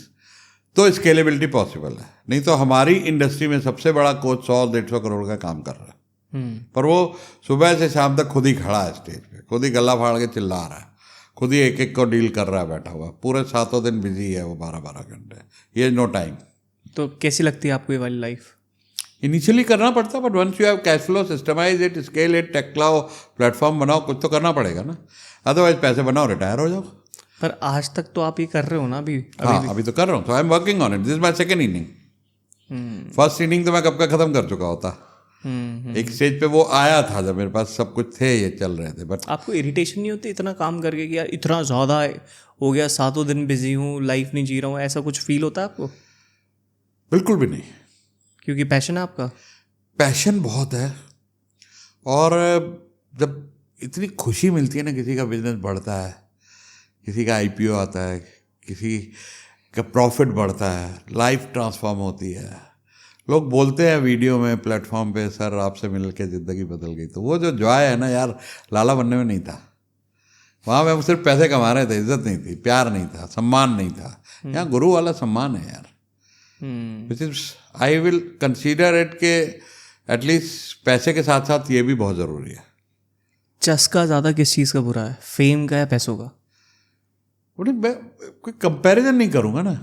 तो scalability possible है। नहीं तो हमारी industry में सबसे बड़ा coach 100-150 crore का काम कर रहा है, पर वो सुबह से शाम तक खुद ही खड़ा है स्टेज पे, खुद ही गला फाड़ के चिल्ला रहा है, खुद ही एक एक को डील कर रहा है बैठा हुआ, पूरे 7 दिन बिजी है वो, 12-12 घंटे, ये नो टाइम। तो कैसी लगती है आपको ये वाली लाइफ? इनिशियली करना पड़ता है, but once you have cash flow, systemise it, scale it, tech लाओ, प्लेटफॉर्म बनाओ, कुछ तो करना पड़ेगा ना, अदरवाइज पैसे बनाओ, रिटायर हो जाओ। पर आज तक तो आप ये कर रहे हो ना अभी? हाँ, अभी तो कर रहा हूँ। So I am working on it, this is my second inning. First inning तो मैं कब का खत्म कर चुका होता। एक स्टेज पे वो आया था जब मेरे पास सब कुछ थे, ये चल रहे थे। बट आपको इरिटेशन नहीं होती इतना काम करके कि यार इतना ज़्यादा हो गया, 7 दिन बिजी हूँ, लाइफ नहीं जी रहा हूँ, ऐसा कुछ फील होता है आपको? बिल्कुल भी नहीं, क्योंकि पैशन है आपका। पैशन बहुत है, और जब इतनी खुशी मिलती है ना, किसी का बिजनेस बढ़ता है, किसी का IPO आता है, किसी का प्रॉफिट बढ़ता है, लाइफ ट्रांसफॉर्म होती है, लोग बोलते हैं वीडियो में, प्लेटफॉर्म पे, सर आपसे मिल के ज़िंदगी बदल गई, तो वो जो जॉय है ना यार, लाला बनने में नहीं था। वहाँ पे हम सिर्फ पैसे कमा रहे थे, इज्जत नहीं थी, प्यार नहीं था, सम्मान नहीं था। यहाँ गुरु वाला सम्मान है यार, which is I will consider it के एटलीस्ट पैसे के साथ साथ ये भी बहुत ज़रूरी है। चस्का ज़्यादा किस चीज़ का बुरा है, फेम का या पैसों का? मैं कोई कंपैरिजन नहीं करूँगा ना।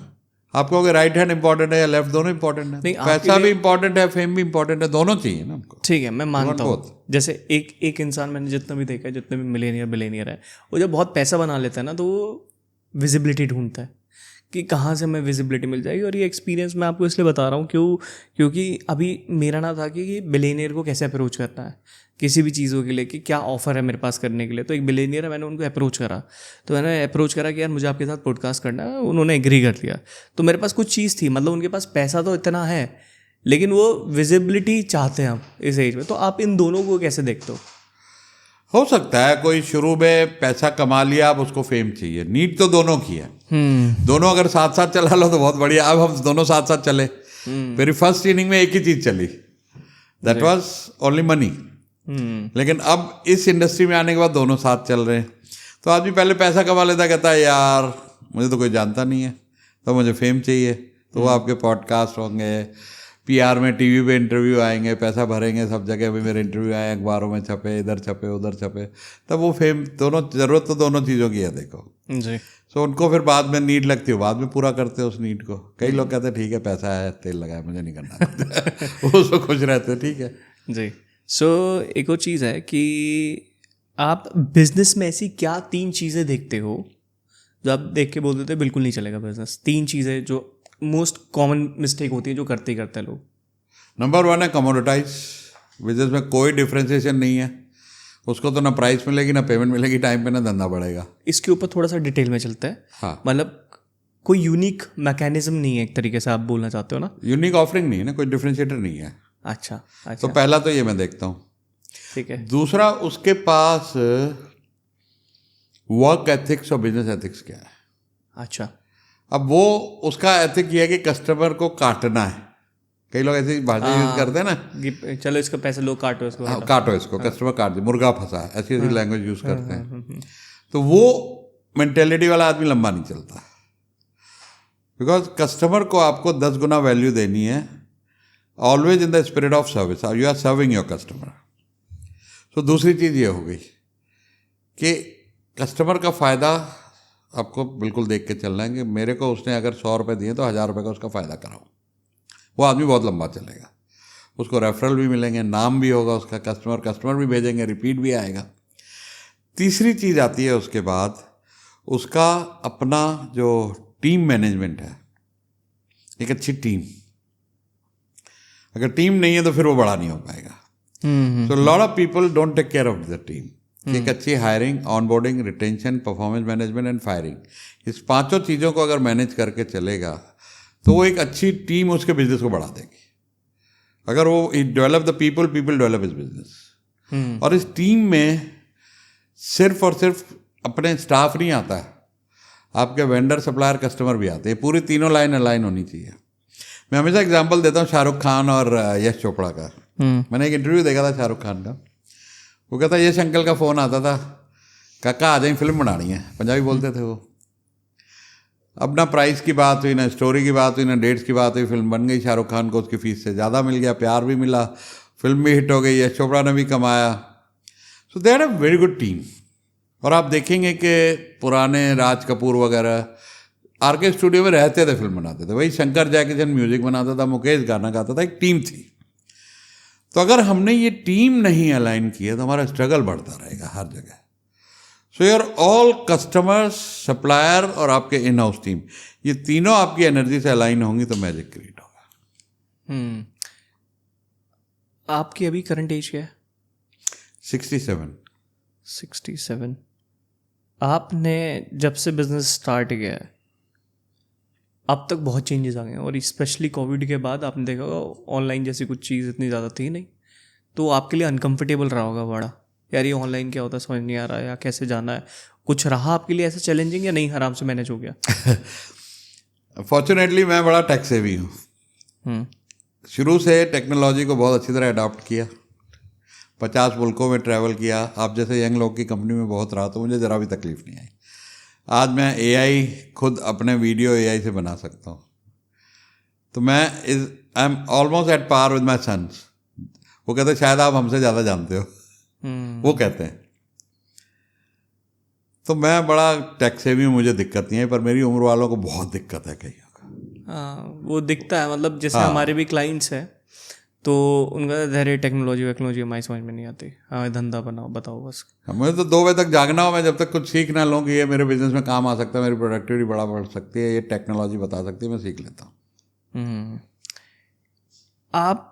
आपको अगर राइट हैंड इंपॉर्टेंट है या लेफ्ट, दोनों इंपॉर्टेंट है। पैसा भी इंपॉर्टेंट है, फेम भी इंपॉर्टेंट है, दोनों चाहिए ना हमको। ठीक है, मैं मानता हूँ। जैसे एक इंसान मैंने जितना भी देखा है, जितने भी मिलेनियर बिलेनियर है, वो जब बहुत पैसा बना लेता है ना, तो वो विजिबिलिटी ढूंढता है कि कहाँ से हमें विजिबिलिटी मिल जाएगी। और ये एक्सपीरियंस मैं आपको इसलिए बता रहा हूँ क्योंकि अभी मेरा ना था कि बिलेनियर को कैसे अप्रोच करना है किसी भी चीज़ों के लिए, कि क्या ऑफ़र है मेरे पास करने के लिए। तो एक बिलेनियर है, मैंने उनको अप्रोच करा, तो मैंने अप्रोच करा कि यार मुझे आपके साथ पॉडकास्ट करना है, उन्होंने एग्री कर लिया। तो मेरे पास कुछ चीज़ थी, मतलब उनके पास पैसा तो इतना है, लेकिन वो विजिबिलिटी चाहते हैं हम इस एज में। तो आप इन दोनों को कैसे देखते हो सकता है कोई शुरू में पैसा कमा लिया, अब उसको फेम चाहिए। नीड तो दोनों की है, दोनों अगर साथ साथ चला लो तो बहुत बढ़िया। अब हम दोनों साथ साथ चले। मेरी फर्स्ट इनिंग में एक ही चीज़ चली, दैट वाज ओनली मनी। लेकिन अब इस इंडस्ट्री में आने के बाद दोनों साथ चल रहे हैं। तो आदमी पहले पैसा कमा लेता, कहता है यार मुझे तो कोई जानता नहीं है, तो मुझे फेम चाहिए। तो वो आपके पॉडकास्ट होंगे, पीआर में टीवी पे इंटरव्यू आएंगे, पैसा भरेंगे, सब जगह भी मेरे इंटरव्यू आए, अखबारों में छपे, इधर छपे उधर छपे, तब वो फेम। दोनों ज़रूरत तो दोनों चीज़ों की है, देखो जी। सो उनको फिर बाद में नीड लगती है, बाद में पूरा करते हैं उस नीड को। कई लोग कहते हैं ठीक है पैसा है, तेल लगाए, मुझे नहीं करना वो उसको खुश रहते हैं, ठीक है जी। सो एक और चीज़ है कि आप बिजनेस में ऐसी क्या 3 चीज़ें देखते हो जो आप देख के बोल देते बिल्कुल नहीं चलेगा बिजनेस? 3 चीज़ें जो मोस्ट कॉमन मिस्टेक होती है जो करते ही करते हैं लोग। नंबर 1 है कमोडिटाइज। बिजनेस में कोई डिफ्रेंसिएशन नहीं है, उसको तो ना प्राइस मिलेगी ना पेमेंट मिलेगी टाइम पे, ना धंधा बढ़ेगा। इसके ऊपर थोड़ा सा डिटेल में चलता है। हाँ, मतलब कोई यूनिक मैकेनिज्म नहीं है, एक तरीके से आप बोलना चाहते हो ना? यूनिक ऑफरिंग नहीं है ना, कोई डिफ्रेंशिएटर नहीं है। अच्छा तो अच्छा, पहला तो ये मैं देखता हूँ। ठीक है। दूसरा, उसके पास वर्क एथिक्स और बिजनेस एथिक्स क्या है। अच्छा, अब वो उसका एथिक ये है कि कस्टमर को काटना है। कई लोग ऐसी भाषा यूज करते हैं ना, कि चलो इसका पैसे लो, काटो इसको, हाँ, काटो इसको, कस्टमर काट दे, मुर्गा फंसा है, ऐसी ऐसी लैंग्वेज यूज करते हैं। तो वो मेंटेलिटी वाला आदमी लंबा नहीं चलता, बिकॉज कस्टमर को आपको 10 गुना वैल्यू देनी है, always in the spirit of service, you are serving your customer. तो दूसरी चीज़ ये हो गई कि कस्टमर का फ़ायदा आपको बिल्कुल देख के चलना है कि मेरे को उसने अगर 100 रुपये दिए तो 1000 रुपये का उसका फ़ायदा कराऊँ। वो आदमी बहुत लंबा चलेगा, उसको रेफरल भी मिलेंगे, नाम भी होगा उसका, कस्टमर भी भेजेंगे, रिपीट भी आएगा। तीसरी चीज़ आती है उसके बाद, उसका अपना जो टीम मैनेजमेंट है, एक अच्छी टीम। अगर टीम नहीं है तो फिर वो बड़ा नहीं हो पाएगा। So lot of people don't take care of the team. एक अच्छी hiring, onboarding, retention, performance management and firing, इस पांचों चीज़ों को अगर मैनेज करके चलेगा तो वो एक अच्छी टीम उसके बिजनेस को बढ़ा देगी। अगर वो develop the people, people develop is business. और इस टीम में सिर्फ और सिर्फ अपने स्टाफ नहीं आता है, आपके वेंडर, सप्लायर, कस्टमर भी आते हैं। पूरी तीनों लाइन अलाइन होनी चाहिए। मैं हमेशा एग्जांपल देता हूँ शाहरुख खान और यश चोपड़ा का। मैंने एक इंटरव्यू देखा था शाहरुख खान का, वो कहता यश अंकल का फ़ोन आता था, काका आ जाए फिल्म बनानी है, पंजाबी बोलते थे वो। अब ना प्राइस की बात हुई, ना स्टोरी की बात हुई, ना डेट्स की बात हुई, फिल्म बन गई। शाहरुख खान को उसकी फीस से ज़्यादा मिल गया, प्यार भी मिला, फिल्म भी हिट हो गई, यश चोपड़ा ने भी कमाया। So they are a very good team. और आप देखेंगे कि पुराने राज कपूर वगैरह आरके स्टूडियो में रहते थे, फिल्म बनाते थे। वही शंकर जयकिशन म्यूजिक बनाता था, मुकेश गाना गाता था, एक टीम थी। तो अगर हमने ये टीम नहीं अलाइन किया तो हमारा स्ट्रगल बढ़ता रहेगा हर जगह। So your all customers, supplier और आपके इन हाउस टीम, ये तीनों आपकी एनर्जी से अलाइन होंगी तो मैजिक क्रिएट होगा। आपकी अभी करंट एज क्या है? 67। 67। आपने जब से बिजनेस स्टार्ट किया है अब तक बहुत चेंजेस आ गए हैं, और स्पेशली कोविड के बाद आपने देखा होगा ऑनलाइन जैसी कुछ चीज़ इतनी ज़्यादा थी नहीं, तो आपके लिए अनकंफर्टेबल रहा होगा बड़ा, यार ये ऑनलाइन क्या होता है समझ नहीं आ रहा है, या कैसे जाना है। कुछ रहा आपके लिए ऐसा चैलेंजिंग या नहीं, आराम से मैनेज हो गया? फॉर्चुनेटली मैं बड़ा टेक सेवी हूँ। शुरू से टेक्नोलॉजी को बहुत अच्छी तरह अडॉप्ट किया, 50 मुल्कों में ट्रैवल किया, आप जैसे यंग लोग की कंपनी में बहुत रहा, तो मुझे ज़रा भी तकलीफ़ नहीं आई। आज मैं AI खुद अपने वीडियो AI से बना सकता हूँ। तो मैं I am almost at par with my sons. वो कहते हैं शायद आप हमसे ज़्यादा जानते हो, वो कहते हैं। तो मैं बड़ा टेक सेवी हूँ, मुझे दिक्कत नहीं है, पर मेरी उम्र वालों को बहुत दिक्कत है कहीं। हाँ, वो दिखता है, मतलब जैसे हमारे भी क्लाइंट्स हैं तो उनका धैर्य टेक्नोलॉजी हमारी समझ में नहीं आती। हाँ, धंधा बनाओ, बताओ बस। मुझे तो 2 बजे तक जागना हो, मैं जब तक कुछ सीख ना लूँ कि ये मेरे बिजनेस में काम आ सकता है, मेरी प्रोडक्टिविटी बढ़ सकती है, ये टेक्नोलॉजी बता सकती है, मैं सीख लेता हूँ। आप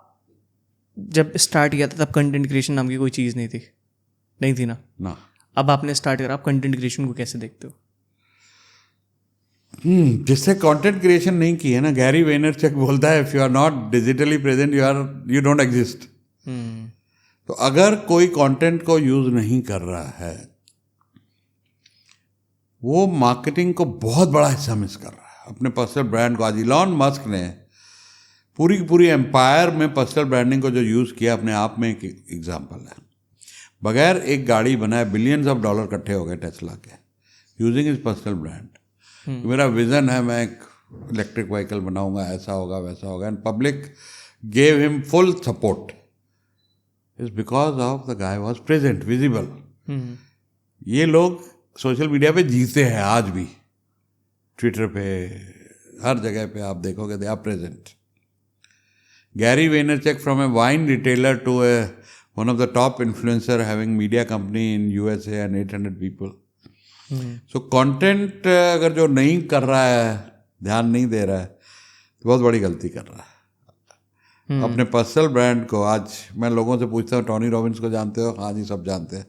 जब स्टार्ट किया था तब कंटेंट क्रिएशन नाम की कोई चीज़ नहीं थी ना? अब आपने स्टार्ट करा, आप कंटेंट क्रिएशन को कैसे देखते हो? जिससे कंटेंट क्रिएशन नहीं की है ना, गैरी वेनरचक बोलता है, if you are not digitally present you don't exist. तो अगर कोई कंटेंट को यूज नहीं कर रहा है, वो मार्केटिंग को बहुत बड़ा हिस्सा मिस कर रहा है, अपने पर्सनल ब्रांड को। आज इलॉन मस्क ने पूरी एम्पायर में पर्सनल ब्रांडिंग को जो यूज़ किया, अपने आप में एक एग्जाम्पल है। बगैर एक गाड़ी बनाए बिलियंस ऑफ डॉलर इकट्ठे हो गए टेस्ला के, यूजिंग इज पर्सनल ब्रांड। मेरा विजन है, मैं एक इलेक्ट्रिक व्हीकल बनाऊंगा, ऐसा होगा वैसा होगा, and public gave him full support is because of the guy was present, visible. ये लोग सोशल मीडिया पे जीते हैं आज भी, ट्विटर पे, हर जगह पे आप देखोगे they are present. Gary Vaynerchuk, from a wine retailer to a one of the top influencer having media company in USA and 800 people. So content अगर जो नहीं कर रहा है, ध्यान नहीं दे रहा है, तो बहुत बड़ी गलती कर रहा है। अपने पर्सनल ब्रांड को, आज मैं लोगों से पूछता हूँ टोनी रॉबिन्स को जानते हो? हाँ जी, सब जानते हैं।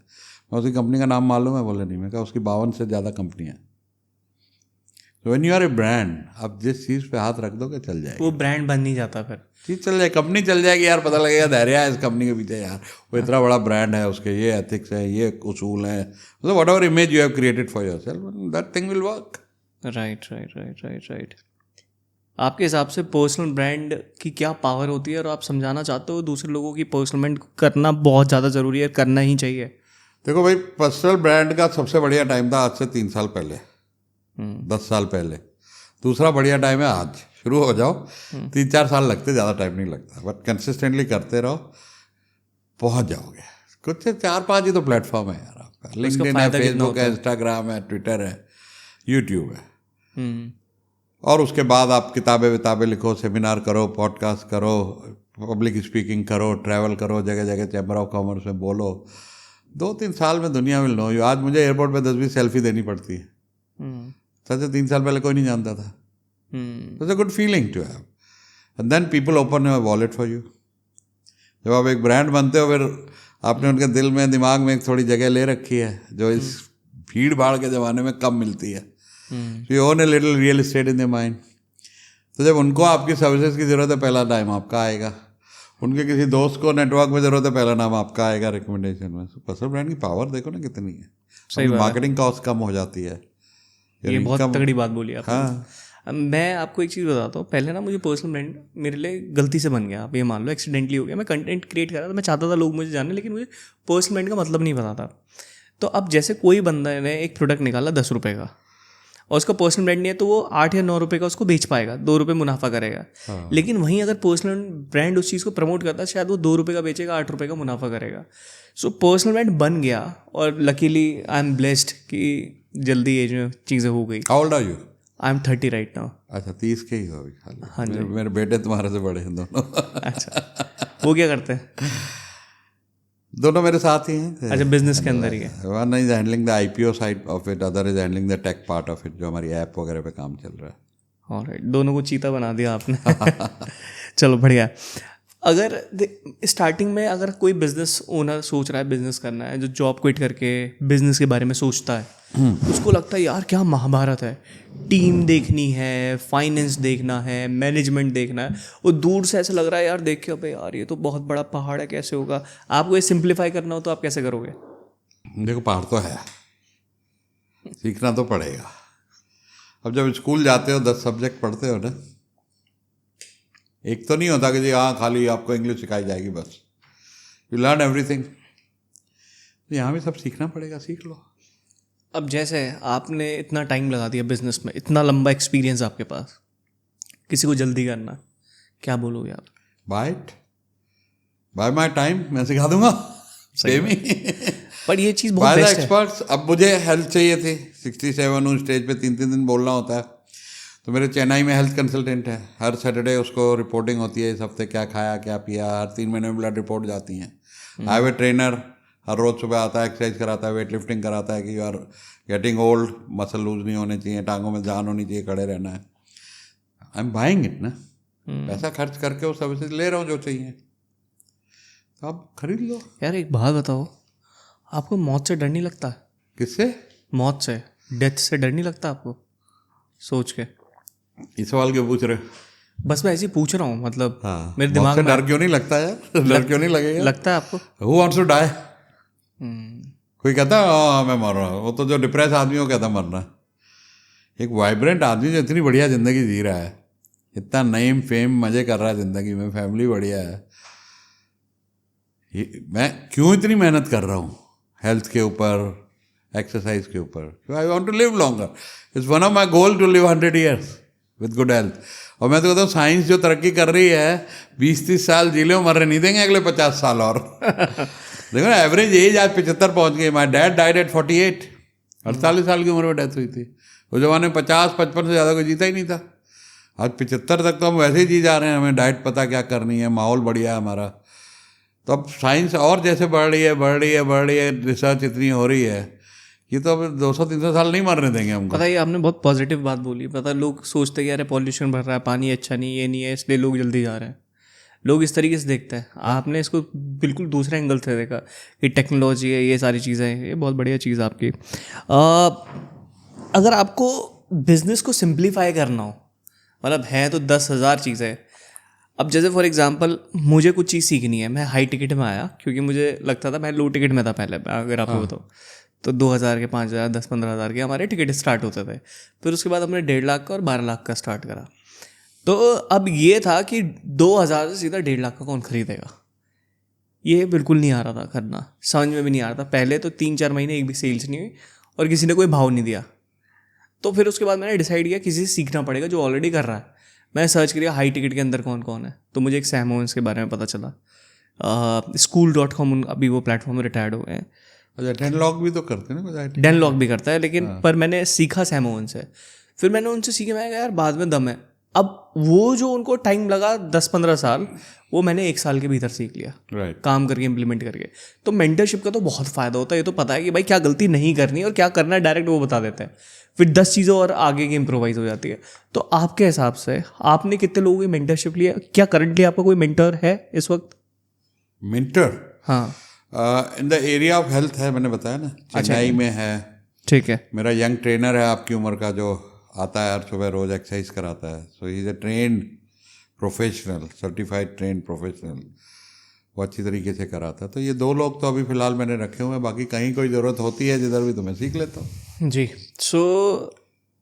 मैं उसकी कंपनी का नाम मालूम है? बोले नहीं। मैं कहा उसकी 52 से ज़्यादा कंपनी है। तो when you are a brand, आप जिस चीज़ पे हाथ रख दोगे चल जाएगी, वो ब्रांड बन नहीं जाता, फिर चीज़ चल जाए, कंपनी चल जाएगी यार, पता लगेगा धैर्य है इस कंपनी के पीछे यार, वो इतना बड़ा ब्रांड है, उसके ये एथिक्स है, ये उसूल है, मतलब what ever image you have created for your self, that thing will work. Right. आपके हिसाब से पर्सनल ब्रांड की क्या पावर होती है, और आप समझाना चाहते हो दूसरे लोगों की पर्सनल ब्रांड करना बहुत ज़्यादा ज़रूरी है, करना ही चाहिए? देखो भाई, पर्सनल ब्रांड का सबसे बढ़िया टाइम था आज से 3 साल पहले, 10 साल पहले। दूसरा बढ़िया टाइम है आज। शुरू हो जाओ, 3-4 साल लगते, ज़्यादा टाइम नहीं लगता, बट कंसिस्टेंटली करते रहो, पहुंच जाओगे। कुछ 4-5 ही तो प्लेटफॉर्म है यार आपका, लिंक्डइन है, फेसबुक है, इंस्टाग्राम है, ट्विटर है, यूट्यूब है। और उसके बाद आप किताबें लिखो, सेमिनार करो, पॉडकास्ट करो, पब्लिक स्पीकिंग करो, ट्रैवल करो, जगह जगह चैम्बर ऑफ कॉमर्स में बोलो। 2-3 साल में दुनिया विल नो यू। आज मुझे एयरपोर्ट पे 10-20 सेल्फी देनी पड़ती है, सच 3 साल पहले कोई नहीं जानता था। It's a good feeling to have. And then people open a wallet for you. जब आप एक ब्रांड बनते हो, फिर आपने उनके दिल में, दिमाग में एक थोड़ी जगह ले रखी है, जो इस भीड़ भाड़ के ज़माने में कम मिलती है। You own a little real estate in their mind. तो जब उनको आपकी सर्विसेज की ज़रूरत है, पहला टाइम आपका आएगा। उनके किसी दोस्त को नेटवर्क में ज़रूरत है, पहला नाम आपका आएगा रिकमेंडेशन में। पर्सनल ब्रांड की पावर देखो ना कितनी है। सही, मार्केटिंग कॉस्ट कम हो जाती है। ये बहुत तगड़ी बात बोली आपने। हाँ। मैं आपको एक चीज़ बताता हूँ। पहले ना मुझे पर्सनल ब्रांड मेरे लिए गलती से बन गया, आप ये मान लो एक्सीडेंटली हो गया। मैं कंटेंट क्रिएट कर रहा था, मैं चाहता था लोग मुझे जाने, लेकिन मुझे पर्सनल ब्रांड का मतलब नहीं पता था। तो अब जैसे कोई बंदा ने एक प्रोडक्ट निकाला 10 रुपये का, और उसका पर्सनल ब्रांड नहीं है, तो वो 8 या 9 रुपये का उसको बेच पाएगा, 2 रुपये मुनाफा करेगा। लेकिन वहीं अगर पर्सनल ब्रांड उस चीज़ को प्रमोट करता है, शायद वो 2 रुपये का बेचेगा, 8 रुपये का मुनाफा करेगा। सो पर्सनल ब्रांड बन गया, और लकीली आई एम ब्लेस्ड कि जल्दी एज में चीज़ें हो गई। How old are you? I am 30 right now. अच्छा, 30 के ही हो अभी खाली? हाँ जी। मेरे बेटे तुम्हारे से बड़े हैं दोनों। अच्छा, वो क्या करते हैं? दोनों मेरे साथ ही हैं। अच्छा, बिजनेस के अंदर ही है। One is handling the IPO side of it, other is handling the tech part of it, जो हमारी ऐप वगैरह पे काम चल रहा है। ऑलराइट, दोनों को चीता बना दिया आपने। चलो बढ़िया। अगर स्टार्टिंग में अगर कोई बिजनेस ओनर सोच रहा है बिजनेस करना है, जो जॉब क्विट करके बिजनेस के बारे में सोचता है, उसको लगता है यार क्या महाभारत है, टीम देखनी है, फाइनेंस देखना है, मैनेजमेंट देखना है, और दूर से ऐसा लग रहा है यार देख के, अबे यार ये तो बहुत बड़ा पहाड़ है, कैसे होगा? आपको ये सिंप्लीफाई करना हो तो आप कैसे करोगे? देखो, पहाड़ तो है, सीखना तो पड़ेगा। अब जब स्कूल जाते हो, 10 सब्जेक्ट पढ़ते हो ना, एक तो नहीं होता कि जी हाँ खाली आपको इंग्लिश सिखाई जाएगी बस। You learn everything. तो यहाँ भी सब सीखना पड़ेगा, सीख लो। अब जैसे आपने इतना टाइम लगा दिया बिजनेस में, इतना लंबा एक्सपीरियंस आपके पास, किसी को जल्दी करना, क्या बोलोगे आप? बाय माई टाइम, मैं सिखा दूंगा। पर ये चीज़ बहुत बाय द बेस्ट है। एक्सपर्ट्स। अब मुझे हेल्प चाहिए थी, 67 हूँ, स्टेज पे 3-3 दिन बोलना होता है, तो मेरे चेन्नई में हेल्थ कंसल्टेंट है, हर सैटरडे उसको रिपोर्टिंग होती है, इस हफ्ते क्या खाया क्या पिया, हर 3 महीने में ब्लड रिपोर्ट जाती हैं। आई हैव ए ट्रेनर, हर रोज़ सुबह आता है, एक्सरसाइज कराता है, वेट लिफ्टिंग कराता है कि you are getting old, muscle loose नहीं होने चाहिए, टांगों में जान होनी चाहिए, खड़े रहना है। आई एम बाइंग इट ना, पैसा खर्च करके वो सर्विसेज ले रहा हूँ जो चाहिए, तो आप खरीद लो। यार एक बात बताओ, आपको मौत से डर नहीं लगता? किससे? मौत से, डेथ से डर नहीं लगता आपको सोच के? इस सवाल क्यों पूछ रहे हो? बस मैं ऐसे ही पूछ रहा हूँ, मतलब हाँ, मेरे मौत दिमाग से में डर क्यों नहीं लगता यार? डर क्यों नहीं लगेगा? लगता है आपको? Who wants to die? कोई कहता है हाँ मैं मर रहा हूँ, वो तो जो डिप्रेस आदमी हो कहता मरना। एक वाइब्रेंट आदमी जो इतनी बढ़िया ज़िंदगी जी रहा है, इतना नेम फेम मज़े कर रहा है ज़िंदगी में, फैमिली बढ़िया है, मैं क्यों इतनी मेहनत कर रहा हूँ हेल्थ के ऊपर, एक्सरसाइज के ऊपर? I want to live longer, it's one of my goal to live 100 years with good health. और मैं तो कहता हूँ साइंस जो तरक्की कर रही है, 20-30 साल जी लो, मरने नहीं देंगे अगले 50 साल और। देखो ना, एवरेज एज आज 75 पहुँच गई। माई डैड डाइड एट 48, 48 साल की उम्र में डेथ हुई थी। उस जमाने में 50-55 से ज़्यादा कोई जीता ही नहीं था। आज 75 तक तो हम वैसे ही जी जा रहे हैं, हमें डाइट पता क्या करनी है, माहौल बढ़िया है हमारा। तो अब साइंस और जैसे बढ़ रही है, रिसर्च इतनी हो रही है, ये तो अब 200-300 साल नहीं मरने देंगे हमको। पता है, आपने बहुत पॉजिटिव बात बोली। पता है, लोग सोचते हैं कि अरे पॉल्यूशन बढ़ रहा है, पानी अच्छा नहीं, ये नहीं है, इसलिए लोग जल्दी जा रहे हैं। लोग इस तरीके से देखते हैं, आपने इसको बिल्कुल दूसरे एंगल से देखा कि टेक्नोलॉजी है, ये सारी चीज़ें हैं। ये बहुत बढ़िया चीज़ आपकी। अगर आपको बिजनेस को सिंप्लीफाई करना हो, मतलब है तो 10,000 चीज़ें। अब जैसे फॉर एग्जांपल मुझे कुछ चीज़ सीखनी है, मैं हाई टिकट में आया क्योंकि मुझे लगता था, मैं लो टिकट में था पहले, अगर आपको बताऊँ तो 2,000 के, 5,000, 10-15,000 के हमारे टिकट स्टार्ट होते थे। फिर उसके बाद हमने 1.5 लाख का और 12 लाख का स्टार्ट करा। तो अब ये था कि 2,000 से सीधा 1.5 लाख का कौन खरीदेगा? ये बिल्कुल नहीं आ रहा था करना, समझ में भी नहीं आ रहा था। पहले तो 3-4 महीने एक भी सेल्स नहीं हुई और किसी ने कोई भाव नहीं दिया। तो फिर उसके बाद मैंने डिसाइड किया किसी से सीखना पड़ेगा जो ऑलरेडी कर रहा है। मैं सर्च किया हाई टिकट के अंदर कौन कौन है, तो मुझे एक सैम ओवेंस के बारे में पता चला। School.com, अभी वो प्लेटफॉर्म में रिटायर्ड हो गए हैं। अच्छा, डेनलॉग भी तो करते हैं ना, डेनलॉग भी करता है, लेकिन पर मैंने सीखा सैम ओवेंस से। फिर मैंने उनसे सीखा, मैं यार बाद में दम है। अब वो जो उनको टाइम लगा 10-15 साल, वो मैंने 1 साल के भीतर सीख लिया, राइट। काम करके इम्प्लीमेंट करके। तो मेंटरशिप का तो बहुत फ़ायदा होता है। ये तो पता है कि भाई क्या गलती नहीं करनी और क्या करना है, डायरेक्ट वो बता देते हैं। फिर 10 चीज़ें और आगे की इम्प्रोवाइज हो जाती है। तो आपके हिसाब से आपने कितने लोगों की मेंटरशिप लिया? क्या करंटली आपका कोई मेंटर है इस वक्त? मेंटर? हाँ, in the area of health है, मैंने बताया ना, चेन्नई में है। ठीक है। मेरा यंग ट्रेनर है आपकी उम्र का, जो आता है हर सुबह रोज़ एक्सरसाइज कराता है। So he is a trained professional, certified trained professional, वो अच्छी तरीके से कराता है। तो ये 2 लोग तो अभी फ़िलहाल मैंने रखे हुए हैं, बाकी कहीं कोई ज़रूरत होती है जिधर भी तो मैं सीख लेता हूँ। जी। सो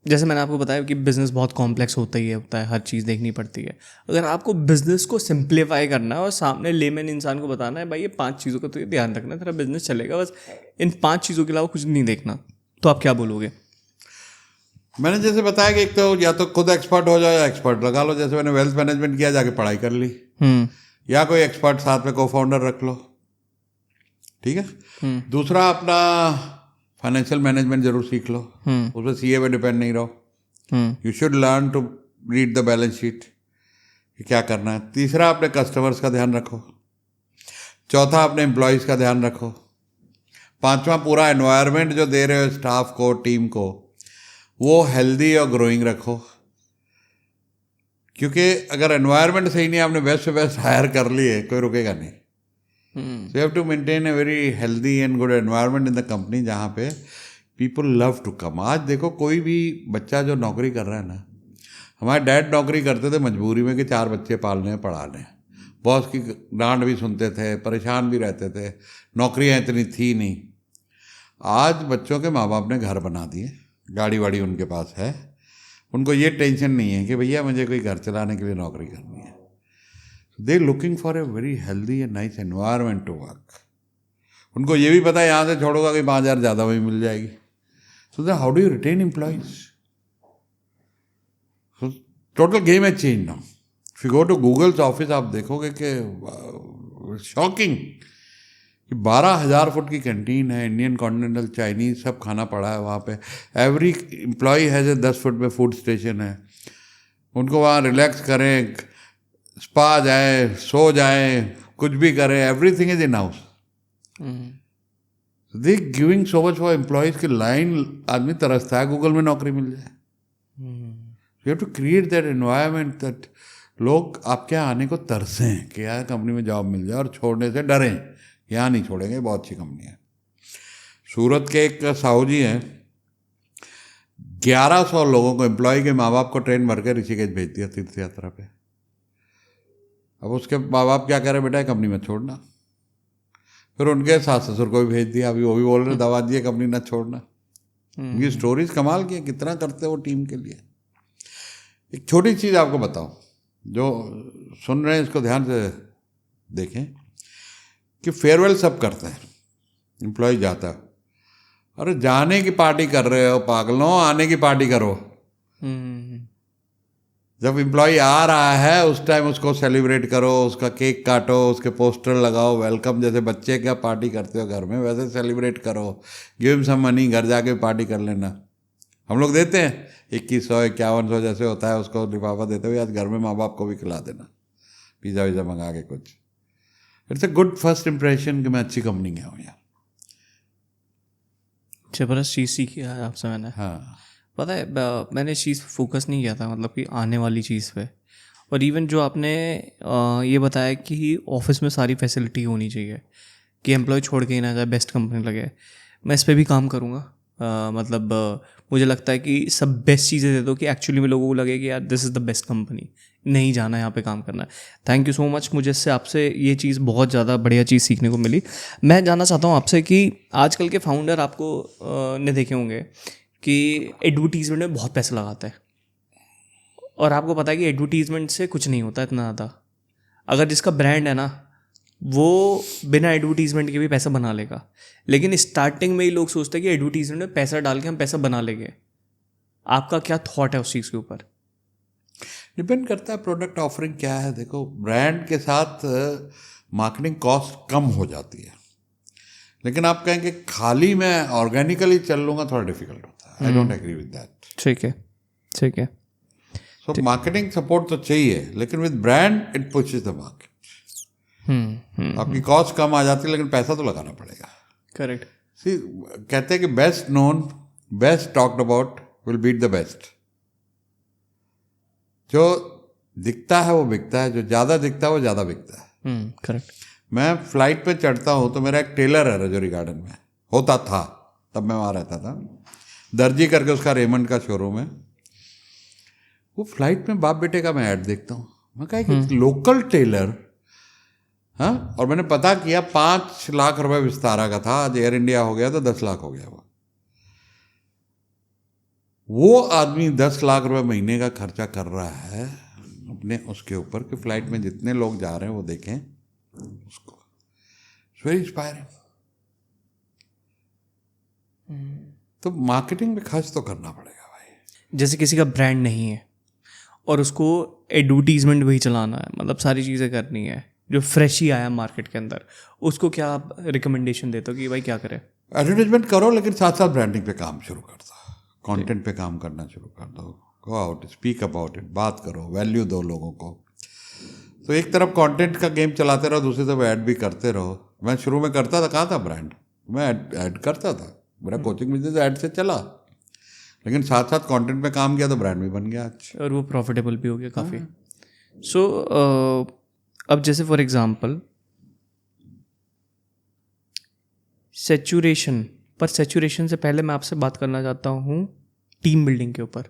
जैसे मैंने आपको बताया कि बिज़नेस बहुत कॉम्प्लेक्स होता ही होता है, हर चीज़ देखनी पड़ती है। अगर आपको बिज़नेस को सिंप्लीफाई करना है और सामने लेमैन इंसान को बताना है भाई ये 5 चीज़ों का तो ये ध्यान रखना, तेरा बिज़नेस चलेगा, बस इन 5 चीज़ों के अलावा कुछ नहीं देखना, तो आप क्या बोलोगे? मैंने जैसे बताया कि एक तो या तो खुद एक्सपर्ट हो जाओ या एक्सपर्ट लगा लो। जैसे मैंने वेल्थ मैनेजमेंट किया, जाके पढ़ाई कर ली, या कोई एक्सपर्ट साथ में को-फाउंडर रख लो, ठीक है। दूसरा, अपना फाइनेंशियल मैनेजमेंट जरूर सीख लो, उसमें सीए पे डिपेंड नहीं रहो। You should learn to read the balance sheet कि क्या करना है। तीसरा, अपने कस्टमर्स का ध्यान रखो। चौथा, अपने एम्प्लॉयज़ का ध्यान रखो। पांचवा, पूरा एनवायरनमेंट जो दे रहे हो स्टाफ को, टीम को, वो हेल्दी और ग्रोइंग रखो। क्योंकि अगर एनवायरनमेंट सही नहीं, आपने बेस्ट से बेस्ट हायर कर लिए, कोई रुकेगा नहीं। So you have to maintain a very healthy and good environment in the company जहाँ पे people love to come। आज देखो, कोई भी बच्चा जो नौकरी कर रहा है ना, हमारे डैड नौकरी करते थे मजबूरी में कि 4 बच्चे पालने हैं, पढ़ाने हैं। बॉस की डांट भी सुनते थे, परेशान भी रहते थे, नौकरियाँ इतनी थी नहीं। आज बच्चों के माँ बाप ने घर बना दिए, गाड़ी वाड़ी उनके पास है, उनको ये टेंशन नहीं है कि भैया मुझे कोई घर चलाने के लिए नौकरी करनी है। They're looking for a very healthy and nice environment to work। उनको ये भी पता है यहाँ से छोड़ोगा कि 5,000 ज़्यादा वही मिल जाएगी. So then how do you retain employees? So total game has changed now. If you go to Google's office, आप देखोगे कि शॉकिंग कि 12,000 फुट की कैंटीन है, इंडियन कॉन्टिनेंटल चाइनीज सब खाना पड़ा है वहाँ पे. एवरी एम्प्लॉय हैज़ 10 फुट में फूड स्टेशन है. उनको वहाँ रिलैक्स करें, स्पा जाए, सो जाए, कुछ भी करें, everything is in house. They giving so much for employees की लाइन आदमी तरसता है गूगल में नौकरी मिल जाए. You have to create that environment that लोग आपके यहाँ आने को तरसें कि यार कंपनी में जॉब मिल जाए और छोड़ने से डरें. यहाँ नहीं छोड़ेंगे, बहुत अच्छी कंपनी है. सूरत के एक साहू जी हैं, 1100 लोगों को, एम्प्लॉय के माँ बाप को ट्रेन भर के ऋषिकेश भेज दिया तीर्थ यात्रा पे. अब उसके माँ बाप क्या कह रहे, बेटा कंपनी में छोड़ना. फिर उनके सास ससुर को भी भेज दिया. अभी वो भी बोल रहे दवा दिए कंपनी ना छोड़ना. ये स्टोरीज कमाल की है, कितना करते हैं वो टीम के लिए. एक छोटी चीज़ आपको बताऊं, जो सुन रहे हैं इसको ध्यान से देखें कि फेयरवेल सब करते हैं, एम्प्लॉय जाता है. अरे जाने की पार्टी कर रहे हो पागलों, आने की पार्टी करो. जब एम्प्लॉय आ रहा है उस टाइम उसको सेलिब्रेट करो, उसका केक काटो, उसके पोस्टर लगाओ, वेलकम. जैसे बच्चे क्या पार्टी करते हो घर में, वैसे सेलिब्रेट करो. गिव हिम सम मनी, घर जाके पार्टी कर लेना. हम लोग देते हैं 2100 5100 जैसे होता है, उसको लिफाफा देते हुए आज घर में माँ बाप को भी खिला देना, पिज़्ज़ा वीज़ा मंगा के कुछ. It's a good first impression कि मैं अच्छी कंपनी गया हूँ यार. जबरदस्त चीज़ सीखी है आपसे मैंने. हाँ, पता है मैंने इस चीज़ पे फोकस नहीं किया था, मतलब कि आने वाली चीज़ पे. और इवन जो आपने ये बताया कि ऑफिस में सारी फैसिलिटी होनी चाहिए कि एम्प्लॉय छोड़ के ही ना जाए, बेस्ट कंपनी लगे. मैं इस पर भी काम करूँगा. मतलब मुझे लगता है कि सब बेस्ट चीज़ें दे दो कि एक्चुअली में लोगों को लगे कि यार this is the best company, नहीं जाना है यहाँ पे काम करना है. Thank you so much. मुझे इससे आपसे ये चीज़ बहुत ज़्यादा बढ़िया चीज़ सीखने को मिली. मैं जानना चाहता हूँ आपसे कि आजकल के फाउंडर आपको ने देखे होंगे कि एडवर्टीजमेंट में बहुत पैसा लगाता है, और आपको पता है कि एडवर्टीजमेंट से कुछ नहीं होता इतना ज़्यादा. अगर जिसका ब्रांड है ना, वो बिना एडवर्टीजमेंट के भी पैसा बना लेगा. लेकिन स्टार्टिंग में ही लोग सोचते हैं कि एडवर्टीजमेंट में पैसा डाल के हम पैसा बना लेंगे. आपका क्या थॉट है उस चीज़ के ऊपर? डिपेंड करता है प्रोडक्ट ऑफरिंग क्या है. देखो, ब्रांड के साथ मार्केटिंग कॉस्ट कम हो जाती है, लेकिन आप कहेंगे खाली मैं ऑर्गेनिकली चल लूँगा, थोड़ा डिफिकल्ट होता है. I don't agree with that. ठीक है, ठीक है. सो मार्केटिंग सपोर्ट तो चाहिए, लेकिन with brand it pushes the market. आपकी कॉस्ट कम आ जाती है, लेकिन पैसा तो लगाना पड़ेगा. करेक्ट. सी, कहते हैं कि best known, best talked about will beat the best. जो दिखता है वो बिकता है, जो ज़्यादा दिखता है वो ज़्यादा बिकता है. करेक्ट. मैं फ्लाइट पे चढ़ता हूँ तो मेरा एक टेलर है रजौरी गार्डन में, होता था तब मैं वहाँ रहता था, दर्जी करके उसका रेमंड का शोरूम है. वो फ्लाइट में बाप बेटे का मैं ऐड देखता हूँ. मैं कहा कि लोकल टेलर, हाँ. और मैंने पता किया 5 लाख रुपए विस्तारा का था, आज एयर इंडिया हो गया तो 10 लाख हो गया. वो आदमी 10 लाख रुपए महीने का खर्चा कर रहा है अपने उसके ऊपर कि फ्लाइट में जितने लोग जा रहे हैं वो देखें उसको. Very inspiring. तो मार्केटिंग में खर्च तो करना पड़ेगा भाई. जैसे किसी का ब्रांड नहीं है और उसको एडवर्टीजमेंट भी चलाना है, मतलब सारी चीज़ें करनी है, जो फ्रेश ही आया मार्केट के अंदर, उसको क्या आप रिकमेंडेशन देते हो कि भाई क्या करें? एडवर्टीजमेंट करो, लेकिन साथ साथ ब्रांडिंग पे काम शुरू कर दो, कंटेंट पे काम करना शुरू कर दो. Go out, speak about it, बात करो, वैल्यू दो लोगों को. तो एक तरफ कंटेंट का गेम चलाते रहो, दूसरी तरफ ऐड भी करते रहो. मैं शुरू में करता था, कहाँ था ब्रांड, मैं ऐड करता था. मेरा कोचिंग बिजनेस ऐड से चला, लेकिन साथ साथ कंटेंट पे काम किया तो ब्रांड भी बन गया आज, और वो प्रॉफिटेबल भी हो गया काफ़ी. सो अब जैसे फॉर एग्जांपल सैचुरेशन, पर सैचुरेशन से पहले मैं आपसे बात करना चाहता हूँ टीम बिल्डिंग के ऊपर.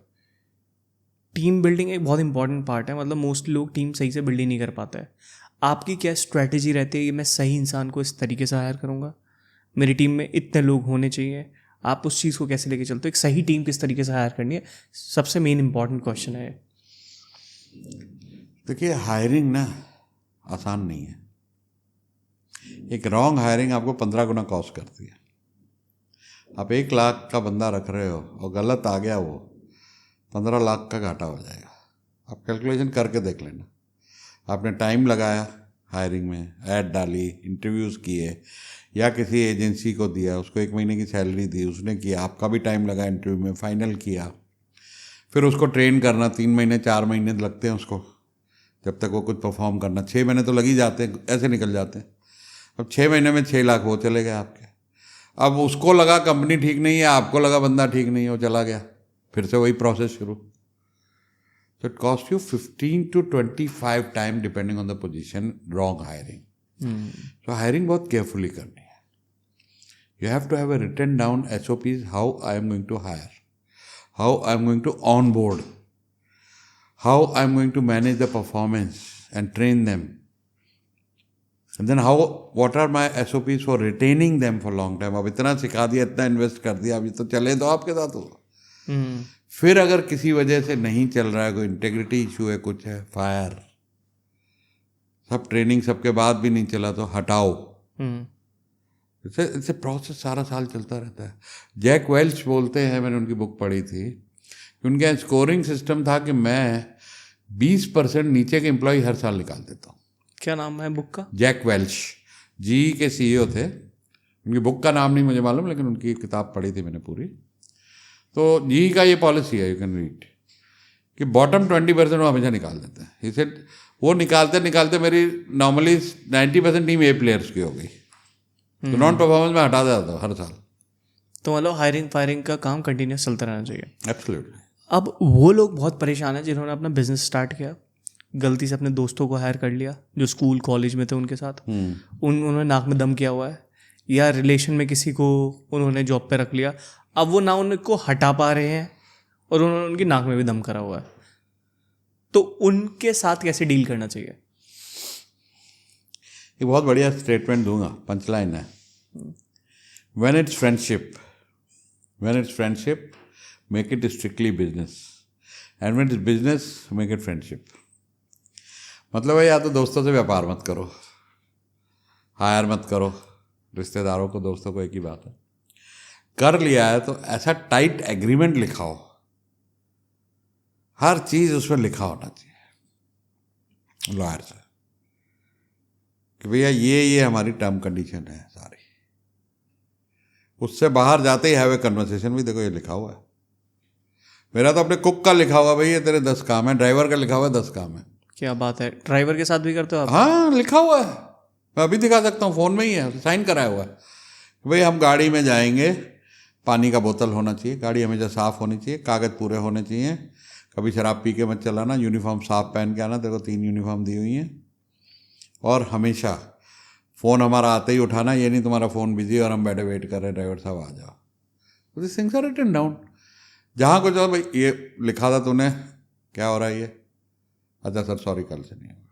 टीम बिल्डिंग एक बहुत इंपॉर्टेंट पार्ट है, मतलब मोस्टली लोग टीम सही से बिल्ड ही नहीं कर पाते हैं. आपकी क्या स्ट्रैटेजी रहती है कि मैं सही इंसान को इस तरीके से हायर करूँगा, मेरी टीम में इतने लोग होने चाहिए? आप उस चीज़ को कैसे लेके चलते हो? एक सही टीम किस तरीके से हायर करनी है, सबसे मेन इंपॉर्टेंट क्वेश्चन है. देखिए हायरिंग ना आसान नहीं है. एक रॉन्ग हायरिंग आपको 15 गुना कॉस्ट करती है। आप 1 लाख का बंदा रख रहे हो और गलत आ गया, वो 15 लाख का घाटा हो जाएगा। आप कैलकुलेशन करके देख लेना। आपने टाइम लगाया हायरिंग में, ऐड डाली, इंटरव्यूज़ किए, या किसी एजेंसी को दिया, उसको 1 महीने की सैलरी दी, उसने किया, आपका भी टाइम लगा इंटरव्यू में, फाइनल किया, फिर उसको ट्रेन करना 3 महीने 4 महीने लगते हैं उसको, जब तक वो कुछ परफॉर्म करना। 6 महीने तो लग ही जाते हैं, ऐसे निकल जाते हैं। अब 6 महीने में 6 लाख वो चले गए आपके। अब उसको लगा कंपनी ठीक नहीं है, आपको लगा बंदा ठीक नहीं है, वो चला गया, फिर से वही प्रोसेस शुरू। So it costs you 15 to 25 time depending on the position, wrong hiring. So hiring बहुत carefully करनी है. You have to have a written down SOPs, how I am going to hire, how I am going to onboard, how I am going to manage the performance and train them. And then what are my SOPs for retaining them for long time. अब इतना सिखा दिया, इतना invest कर दिया, अभी तो चले दो आपके साथ हो। फिर अगर किसी वजह से नहीं चल रहा है, कोई इंटेग्रिटी इशू है, कुछ है, फायर। सब ट्रेनिंग सबके बाद भी नहीं चला तो हटाओ। इससे प्रोसेस सारा साल चलता रहता है। जैक वेल्च बोलते हैं, मैंने उनकी बुक पढ़ी थी, कि उनका स्कोरिंग सिस्टम था कि मैं 20% नीचे के एम्प्लॉय हर साल निकाल देता हूँ। क्या नाम है बुक का? जैक वेल्च, जी के CEO थे। उनकी बुक का नाम नहीं मुझे मालूम, लेकिन उनकी किताब पढ़ी थी मैंने पूरी। तो जी का ये पॉलिसी है, यू कैन रीड, कि बॉटम 20% वो हमेशा निकाल देते हैं। इसे वो निकालते निकालते मेरी नॉर्मली 90% टीम A प्लेयर्स की हो गई, तो नॉन परफॉर्मेंस में हटा देता था हर साल। तो मतलब हायरिंग फायरिंग का काम कंटिन्यूस चलता रहना चाहिए। एब्सोल्युटली। अब वो लोग बहुत परेशान हैं जिन्होंने अपना बिजनेस स्टार्ट किया, गलती से अपने दोस्तों को हायर कर लिया जो स्कूल कॉलेज में थे उनके साथ, उन्होंने नाक में दम किया हुआ है, या रिलेशन में किसी को उन्होंने जॉब पे रख लिया, अब वो ना उनको हटा पा रहे हैं और उन्होंने उनकी नाक में भी दम करा हुआ है। तो उनके साथ कैसे डील करना चाहिए? ये बहुत बढ़िया स्टेटमेंट दूंगा, पंचलाइन है। When it's friendship make it strictly business, and when it's business make it friendship. मतलब है, या तो दोस्तों से व्यापार मत करो, हायर मत करो, रिश्तेदारों को दोस्तों को एक ही बात है। कर लिया है तो ऐसा टाइट एग्रीमेंट लिखाओ, हर चीज उसमें लिखा होना चाहिए लॉयर से, कि भैया ये हमारी टर्म कंडीशन है सारी। उससे बाहर जाते ही हैव ए कन्वर्सेशन भी, देखो ये लिखा हुआ है। मेरा तो अपने कुक का लिखा हुआ, भैया तेरे 10 काम है, ड्राइवर का लिखा हुआ है 10 काम है। क्या बात है, ड्राइवर के साथ भी करते हो आप? हाँ, लिखा हुआ है, मैं अभी दिखा सकता हूँ, फ़ोन में ही है, साइन कराया हुआ है। भाई हम गाड़ी में जाएंगे, पानी का बोतल होना चाहिए, गाड़ी हमेशा साफ़ होनी चाहिए, कागज़ पूरे होने चाहिए, कभी शराब पी के मत चलाना, यूनिफॉर्म साफ पहन के आना, तेरे को 3 यूनिफॉर्म दी हुई हैं, और हमेशा फ़ोन हमारा आते ही उठाना, ये नहीं तुम्हारा फ़ोन बिजी और हम बैठे वेट कर रहे हैं, ड्राइवर साहब आ जाओ। तो this things are written down. जहाँ को जाओ, भाई ये लिखा था तूने, क्या हो रहा है ये? अच्छा सर सॉरी, कल से नहीं होगा।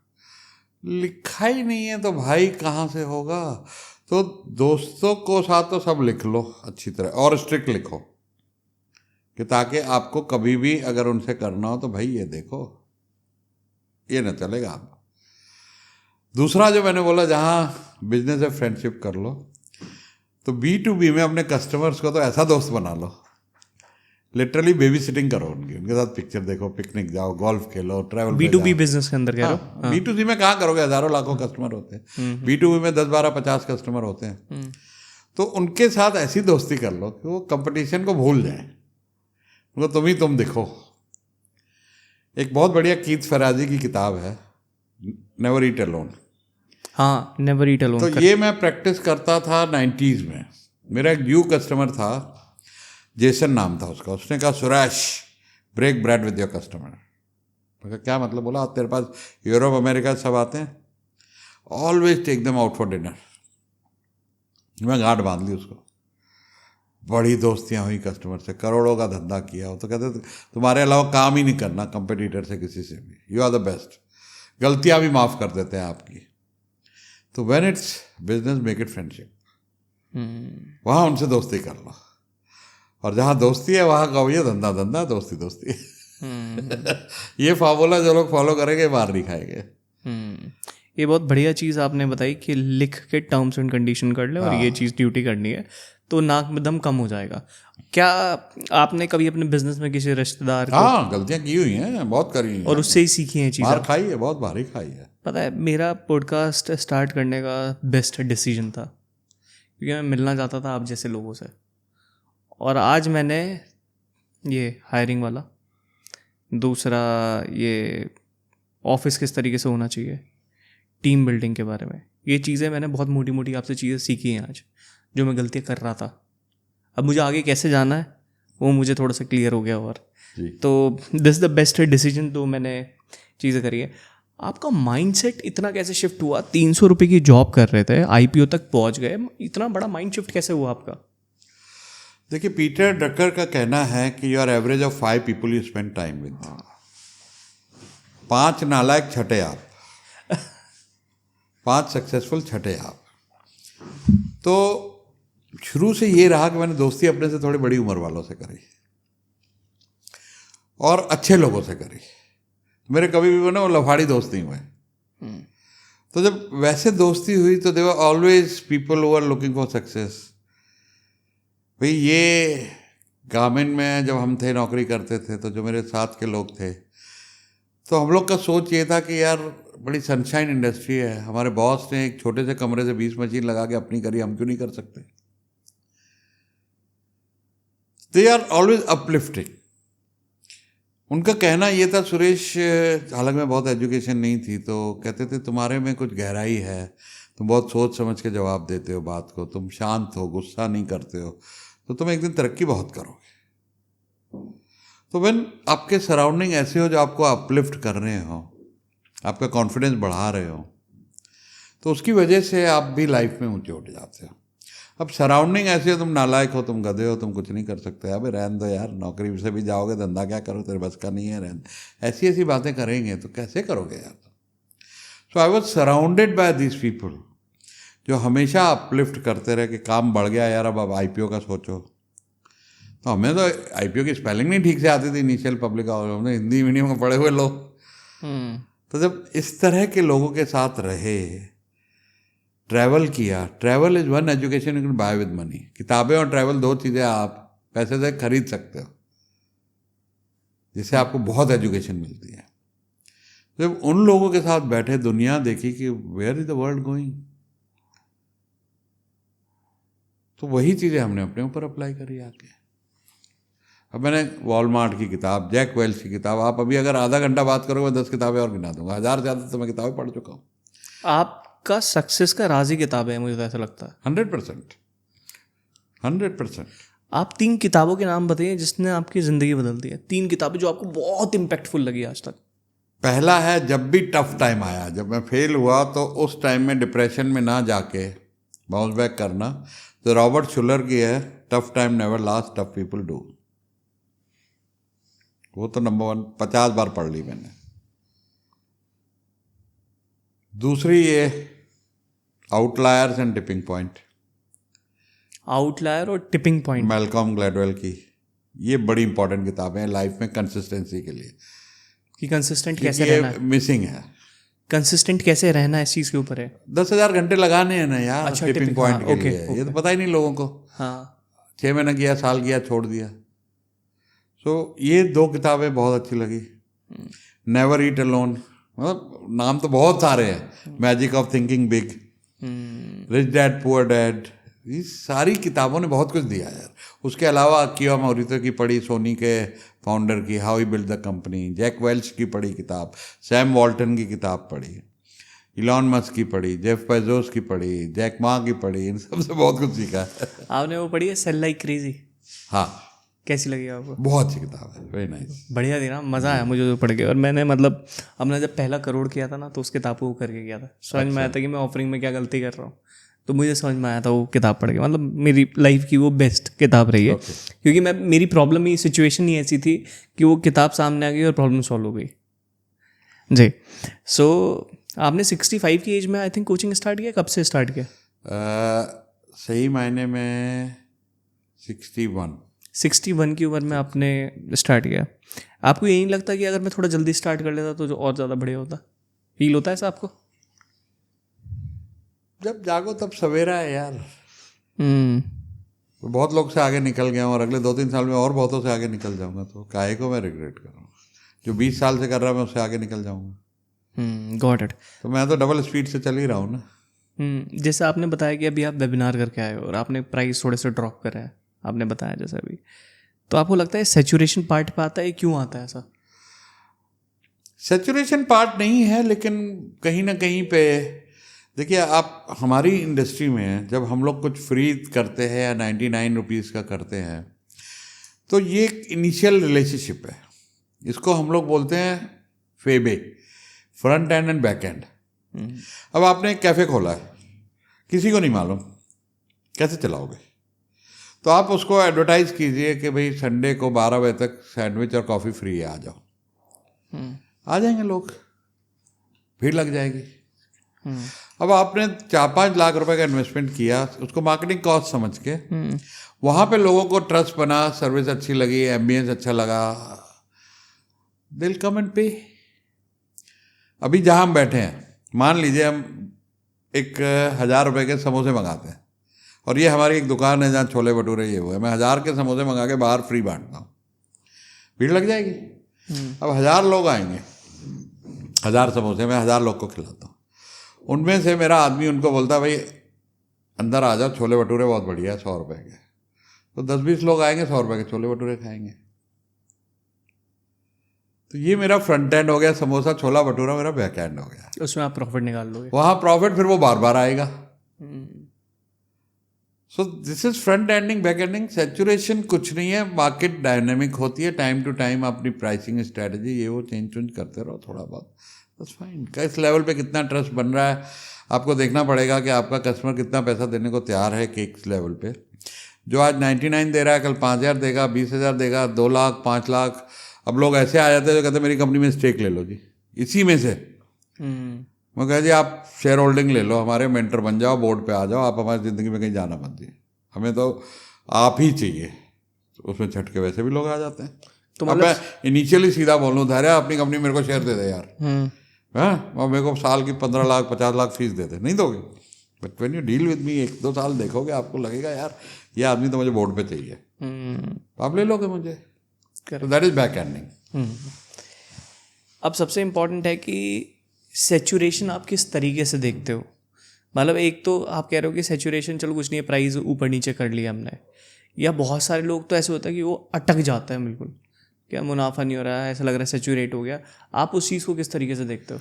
लिखा ही नहीं है तो भाई कहाँ से होगा? तो दोस्तों को साथ तो सब लिख लो अच्छी तरह, और स्ट्रिक्ट लिखो, कि ताकि आपको कभी भी अगर उनसे करना हो तो भाई ये देखो, ये ना चलेगा आप। दूसरा जो मैंने बोला, जहाँ बिजनेस है फ्रेंडशिप कर लो, तो B2B में अपने कस्टमर्स को तो ऐसा दोस्त बना लो, लिटरली बेबी सिटिंग करो उनके साथ, पिक्चर देखो, पिकनिक जाओ, गोल्फ खेलो, ट्रैवल। B2B बिजनेस के अंदर कह रहे हो? B2C में कहाँ करोगे, हज़ारों लाखों कस्टमर होते हैं। B2B में 10, 12, 50 कस्टमर होते हैं। तो उनके साथ ऐसी दोस्ती कर लो कि वो कंपटीशन को भूल जाए, उनको तुम दिखो। एक बहुत बढ़िया कीथ फराजी की किताब है, नेवर ईट अलोन। हाँ, नेवर ईट अलोन। तो ये मैं प्रैक्टिस करता था 90s में। मेरा एक न्यू कस्टमर था, जेसन नाम था उसका। उसने कहा Suresh break bread with your customer. मैं कहा क्या मतलब? बोला तेरे पास यूरोप अमेरिका सब आते हैं, always take them out for dinner. मैं गांठ बांध ली उसको, बड़ी दोस्तियां हुई कस्टमर से, करोड़ों का धंधा किया। वो तो कहते तुम्हारे अलावा काम ही नहीं करना कंपटीटर से किसी से भी, यू आर द बेस्ट, गलतियां भी माफ़ कर देते हैं आपकी। तो when it's business make it friendship, वहाँ उनसे दोस्ती कर लो, और जहाँ दोस्ती है वहाँ कहो ये धंधा धंधा, दोस्ती दोस्ती। ये फार्मूला जो लोग फॉलो करेंगे बाहर नहीं खाएंगे। ये बहुत बढ़िया चीज़ आपने बताई कि लिख के टर्म्स एंड कंडीशन कर ले और ये चीज़ ड्यूटी करनी है तो नाक में दम कम हो जाएगा। क्या आपने कभी अपने बिजनेस में किसी रिश्तेदार को हाँ, गलतियाँ की हुई हैं, बहुत करी हुई हैं, और उससे ही सीखी हैं चीज़ें? मार खाई है, बहुत भारी खाई है। पता है मेरा पॉडकास्ट स्टार्ट करने का बेस्ट डिसीजन था क्योंकि मैं मिलना चाहता था आप जैसे लोगों से, और आज मैंने ये हायरिंग वाला, दूसरा ये ऑफिस किस तरीके से होना चाहिए, टीम बिल्डिंग के बारे में, ये चीज़ें मैंने बहुत मोटी मोटी आपसे चीज़ें सीखी हैं आज, जो मैं गलतियाँ कर रहा था। अब मुझे आगे कैसे जाना है वो मुझे थोड़ा सा क्लियर हो गया, और तो दिस द बेस्ट डिसीजन तो मैंने चीज़ें करी है। आपका माइंडसेट इतना कैसे शिफ्ट हुआ? 300 रुपये की जॉब कर रहे थे, IPO तक पहुंच गए, इतना बड़ा माइंड शिफ्ट कैसे हुआ आपका? देखिए, पीटर ड्रकर का कहना है कि you are average of 5 people you spend time with. 5 नालायक छठे आप, 5 सक्सेसफुल छठे आप। तो शुरू से ये रहा कि मैंने दोस्ती अपने से थोड़ी बड़ी उम्र वालों से करी और अच्छे लोगों से करी। मेरे कभी भी ना वो लफाड़ी दोस्त नहीं हुए। तो जब वैसे दोस्ती हुई तो they were always people who are looking for success. भाई, ये गार्मेंट में जब हम थे, नौकरी करते थे, तो जो मेरे साथ के लोग थे, तो हम लोग का सोच ये था कि यार बड़ी सनशाइन इंडस्ट्री है, हमारे बॉस ने एक छोटे से कमरे से 20 मशीन लगा के अपनी करी, हम क्यों नहीं कर सकते? They are always uplifting. उनका कहना ये था, सुरेश, हालांकि मैं बहुत एजुकेशन नहीं थी, तो कहते थे तुम्हारे में कुछ गहराई है, तुम बहुत सोच समझ के जवाब देते हो बात को, तुम शांत हो, गुस्सा नहीं करते हो, तो तुम एक दिन तरक्की बहुत करोगे। तो व्हेन आपके सराउंडिंग ऐसे हो जो आपको अपलिफ्ट कर रहे हो, आपका कॉन्फिडेंस बढ़ा रहे हो, तो उसकी वजह से आप भी लाइफ में ऊंचे उठ जाते हो। अब सराउंडिंग ऐसे हो, तुम नालायक हो, तुम गधे हो, तुम कुछ नहीं कर सकते, अबे रहने दो यार, नौकरी से भी जाओगे, धंधा क्या करो, तेरे बस का नहीं है, रहने, ऐसी ऐसी बातें करेंगे तो कैसे करोगे यार? So I was surrounded by this people जो हमेशा अपलिफ्ट करते रहे कि काम बढ़ गया यार, अब IPO का सोचो। तो हमें तो IPO की स्पेलिंग नहीं ठीक से आती थी, इनिशियल पब्लिक, हमने हिंदी मीडियम में पढ़े हुए लोग। तो जब इस तरह के लोगों के साथ रहे, ट्रैवल किया, travel is one education you can buy with money. किताबें और ट्रैवल 2 चीज़ें आप पैसे से खरीद सकते हो, जिससे आपको बहुत एजुकेशन मिलती है। जब उन लोगों के साथ बैठे, दुनिया देखी कि where is the world going, तो वही चीज़ें हमने अपने ऊपर अप्लाई करी आके। अब मैंने वॉलमार्ट की किताब, जैक वेल्च की किताब, आप अभी अगर आधा घंटा बात करोगे, 10 किताबें और गिना दूंगा, 1000 से ज़्यादा तो मैं किताबें पढ़ चुका हूँ। आपका सक्सेस का राज ही किताब है, मुझे तो ऐसा लगता है। 100%। आप 3 किताबों के नाम बताइए जिसने आपकी ज़िंदगी बदल दी है, 3 किताबें जो आपको बहुत इम्पैक्टफुल लगी आज तक। पहला है, जब भी टफ टाइम आया, जब मैं फेल हुआ तो उस टाइम में डिप्रेशन में ना जाके बाउंस बैक करना, तो रॉबर्ट शुलर की है, tough time never last, tough people do. वो तो नंबर 1, 50 बार पढ़ ली मैंने। दूसरी ये outliers and tipping point, outlier और टिपिंग पॉइंट, मैल्कॉम ग्लैडवेल की। ये बड़ी इंपॉर्टेंट किताबें हैं लाइफ में कंसिस्टेंसी के लिए, कि कंसिस्टेंट कैसे ये रहना है। मिसिंग है। कंसिस्टेंट कैसे रहना है इस चीज़ के ऊपर है। 10,000 घंटे लगाने हैं ना यार, अच्छा, टिपिंग tipping, पॉइंट हाँ, के okay, लिए। ये तो पता ही नहीं लोगों को। हाँ, 6 महीने किया, साल किया, छोड़ दिया। सो ये 2 किताबें बहुत अच्छी लगी। नेवर ईट अलोन, मतलब नाम तो बहुत सारे हैं, magic of thinking big, rich dad poor dad, ये सारी किताबों ने बहुत कुछ दिया यार। उसके अलावा कियो मोरितो की पढ़ी, सोनी के फाउंडर की, how he build the company, Jack Welch की पढ़ी किताब, सैम वॉल्टन की किताब पढ़ी, इलॉन मस्क की पढ़ी, जेफ बेजोस की पढ़ी, जैक मा की पढ़ी, इन सबसे बहुत कुछ सीखा है। आपने वो पढ़ी है सेल लाइक क्रेजी? हाँ, कैसी लगी आपको? बहुत अच्छी किताब है, वेरी नाइस। बढ़िया थी ना, मज़ा आया मुझे तो पढ़ के। और मैंने मतलब हमने जब पहला करोड़ किया था ना, तो उस किताब को करके किया था, समझ में आया था कि मैं ऑफरिंग में क्या गलती कर रहा हूँ, तो मुझे समझ में आया था वो किताब पढ़ के। मतलब मेरी लाइफ की वो बेस्ट किताब रही है, क्योंकि मेरी प्रॉब्लम ही, सिचुएशन ही ऐसी थी कि वो किताब सामने आ गई और प्रॉब्लम सॉल्व हो गई जी। सो आपने 65 की एज में आई थिंक कोचिंग स्टार्ट किया, कब से स्टार्ट किया? सही मायने में 61 की उम्र में आपने स्टार्ट किया। आपको यही लगता कि अगर मैं थोड़ा जल्दी स्टार्ट कर लेता तो जो और ज़्यादा बढ़िया होता? फील होता है ऐसा आपको? जब जागो तब सवेरा है यार। हम्म। बहुत लोग से आगे निकल गया हूँ और अगले 2-3 साल में और बहुतों से आगे निकल जाऊंगा, तो काहे को मैं रिग्रेट कर रहा हूँ? जो 20 साल से कर रहा है मैं उससे आगे निकल जाऊंगा। Got it. तो मैं तो डबल स्पीड से चल ही रहा हूँ ना। जैसे आपने बताया कि अभी आप वेबिनार करके आए हो और आपने प्राइस थोड़े से ड्रॉप करा है, आपने बताया जैसे अभी, तो आपको लगता है सैचुरेशन पार्ट पे आता है, क्यों आता है ऐसा? सैचुरेशन पार्ट नहीं है, लेकिन कहीं ना कहीं पे देखिए, आप हमारी इंडस्ट्री में जब हम लोग कुछ फ्री करते हैं या 99 रुपीज़ का करते हैं, तो ये एक इनिशियल रिलेशनशिप है। इसको हम लोग बोलते हैं फेबे, front end and back end. अब आपने एक कैफ़े खोला है, किसी को नहीं मालूम, कैसे चलाओगे? तो आप उसको एडवर्टाइज कीजिए कि भाई संडे को 12 बजे तक सैंडविच और कॉफ़ी फ्री है, आ जाओ। आ जाएंगे लोग, भीड़ लग जाएगी। अब आपने 4-5 लाख रुपए का इन्वेस्टमेंट किया, उसको मार्केटिंग कॉस्ट समझ के, वहाँ पे लोगों को ट्रस्ट बना, सर्विस अच्छी लगी, एम्बियंस अच्छा लगा, दिल कम एंड पे। अभी जहाँ हम बैठे हैं, मान लीजिए हम 1,000 रुपये के समोसे मंगाते हैं, और ये हमारी एक दुकान है जहाँ छोले भटूरे ये वो है, मैं 1000 के समोसे मंगा के बाहर फ्री बांटता हूँ, भीड़ लग जाएगी। अब 1000 लोग आएंगे, 1000 समोसे मैं 1000 लोग को खिलाता हूँ, उनमें से मेरा आदमी उनको बोलता भाई अंदर आ जाओ, छोले भटूरे बहुत बढ़िया है, 100 रुपये के। तो 10-20 लोग आएंगे, 100 रुपये के छोले भटूरे खाएंगे। तो ये मेरा फ्रंट एंड हो गया, समोसा छोला भटूरा मेरा बैक एंड हो गया। उसमें आप प्रॉफिट निकाल लोगे, वहाँ प्रॉफिट फिर वो बार बार आएगा। So this is front ending, back ending. Saturation कुछ नहीं है, मार्केट डायनेमिक होती है, टाइम टू टाइम अपनी प्राइसिंग स्ट्रैटेजी ये वो चेंज करते रहो थोड़ा बहुत, बस फाइन। किस लेवल पे कितना ट्रस्ट बन रहा है आपको देखना पड़ेगा कि आपका कस्टमर कितना पैसा देने को तैयार है किस लेवल पे। जो आज 99 दे रहा है, कल 5000 देगा, 20,000 देगा, 2 लाख, 5 लाख। अब लोग ऐसे आ जाते हैं जो कहते हैं मेरी कंपनी में स्टेक ले लो जी, इसी में से। मैं कहा जी आप शेयर होल्डिंग ले लो, हमारे मेंटर बन जाओ, बोर्ड पे आ जाओ, आप हमारी ज़िंदगी में कहीं जाना मत जी, हमें तो आप ही चाहिए। तो उसमें झटके वैसे भी लोग आ जाते हैं। तो अब मैं इनिशियली सीधा बोल लूँ, धैर्य अपनी कंपनी मेरे को शेयर दे दे यार, हाँ, और मेरे को साल की 15 लाख 50 लाख फीस दे दे, नहीं दोगे? But when you deal with me 1-2 साल देखोगे, आपको लगेगा यार ये आदमी तो मुझे बोर्ड पे चाहिए, तो आप ले लोगे मुझे। तो दैट इज बैक एंडिंग। अब सबसे इम्पॉर्टेंट है कि सैचुरेशन आप किस तरीके से देखते हो। मतलब एक तो आप कह रहे हो कि सैचुरेशन चलो कुछ नहीं है, प्राइस ऊपर नीचे कर लिया हमने, या बहुत सारे लोग तो ऐसे होता है कि वो अटक जाता है बिल्कुल, क्या मुनाफा नहीं हो रहा है, ऐसा लग रहा है सैचुरेट हो गया। आप उस चीज़ को किस तरीके से देखते हो?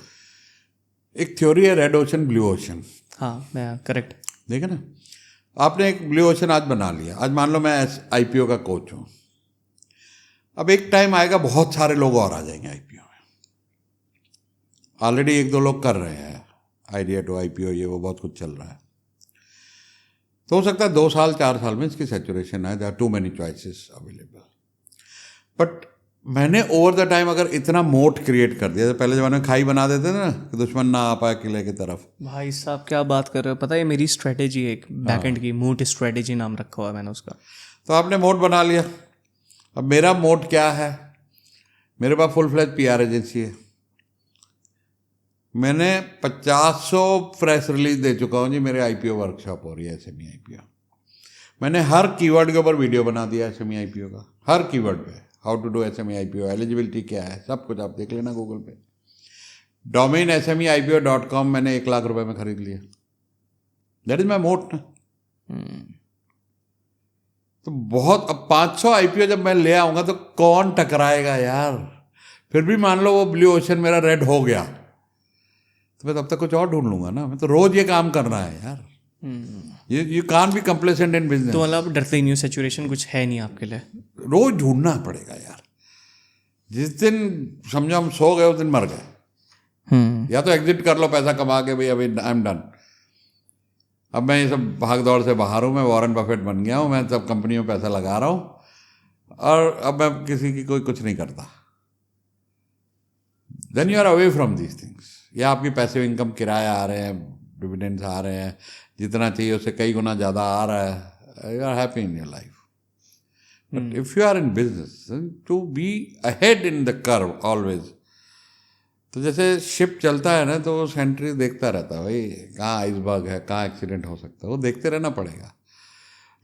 एक थ्योरी है रेड ओशन ब्लू ओशन। हाँ, मैं करेक्ट, देखे ना, आपने एक ब्लू ओशन आज बना लिया। आज मान लो मैं IPO का कोच हूँ, अब एक टाइम आएगा बहुत सारे लोग और आ जाएंगे IPO में। ऑलरेडी 1-2 लोग कर रहे हैं, आइडिया टू IPO ये वो बहुत कुछ चल रहा है। तो हो सकता है 2 साल 4 साल में इसकी सैचुरेशन है, there are too many choices available. But मैंने ओवर द टाइम अगर इतना मोट क्रिएट कर दिया, तो पहले ज़माने में खाई बना देते थे ना कि दुश्मन ना आ पाए किले की तरफ। भाई साहब क्या बात कर रहे हो, पता है मेरी स्ट्रेटेजी है एक बैकएंड की, मोट स्ट्रेटेजी नाम रखा हुआ है मैंने उसका। तो आपने मोट बना लिया। अब मेरा मोट क्या है, मेरे पास फुल फ्लैज PR एजेंसी है, मैंने 500 प्रेस रिलीज दे चुका हूँ जी, मेरे IPO वर्कशॉप हो रही है SME IPO। मैंने हर कीवर्ड के ऊपर वीडियो बना दिया SME IPO का, हर कीवर्ड पे, how to do SME IPO, eligibility क्या है, सब कुछ आप देख लेना गूगल पे। डोमेन SMEIPO.com मैंने 1 लाख रुपए में खरीद लिया। दैट इज माई मोट ना। तो बहुत, अब 500 IPO जब मैं ले आऊंगा तो कौन टकराएगा यार। फिर भी मान लो वो ब्लू ओशन मेरा रेड हो गया, तो मैं तब तक कुछ और ढूंढ लूंगा ना। मैं तो रोज ये काम करना है यार। You can't be complacent in business. तो मतलब डरते ही नहीं हो, सैचुरेशन कुछ है नहीं आपके लिए, रोज ढूंढना पड़ेगा यार। जिस दिन समझो हम सो गए उस दिन मर गए। या तो एग्जिट कर लो पैसा कमा के, भाई अभी आई एम डन, अब मैं ये सब भाग दौड़ से बाहर हूँ, मैं वॉरेन बफेट बन गया हूँ, मैं सब कंपनी में पैसा लगा रहा हूँ और अब मैं किसी की कोई कुछ नहीं करता। Then you are away from these things. या आपकी पैसिव इनकम, किराया आ रहे हैं, डिविडेंड्स आ रहे हैं, जितना चाहिए उससे कई गुना ज़्यादा आ रहा है, you are happy in your life. But if you are in business to be ahead in the curve always, तो जैसे शिप चलता है ना, तो वो सेंट्री देखता रहता है भाई कहाँ आइसबर्ग है, कहाँ एक्सीडेंट हो सकता है, वो देखते रहना पड़ेगा।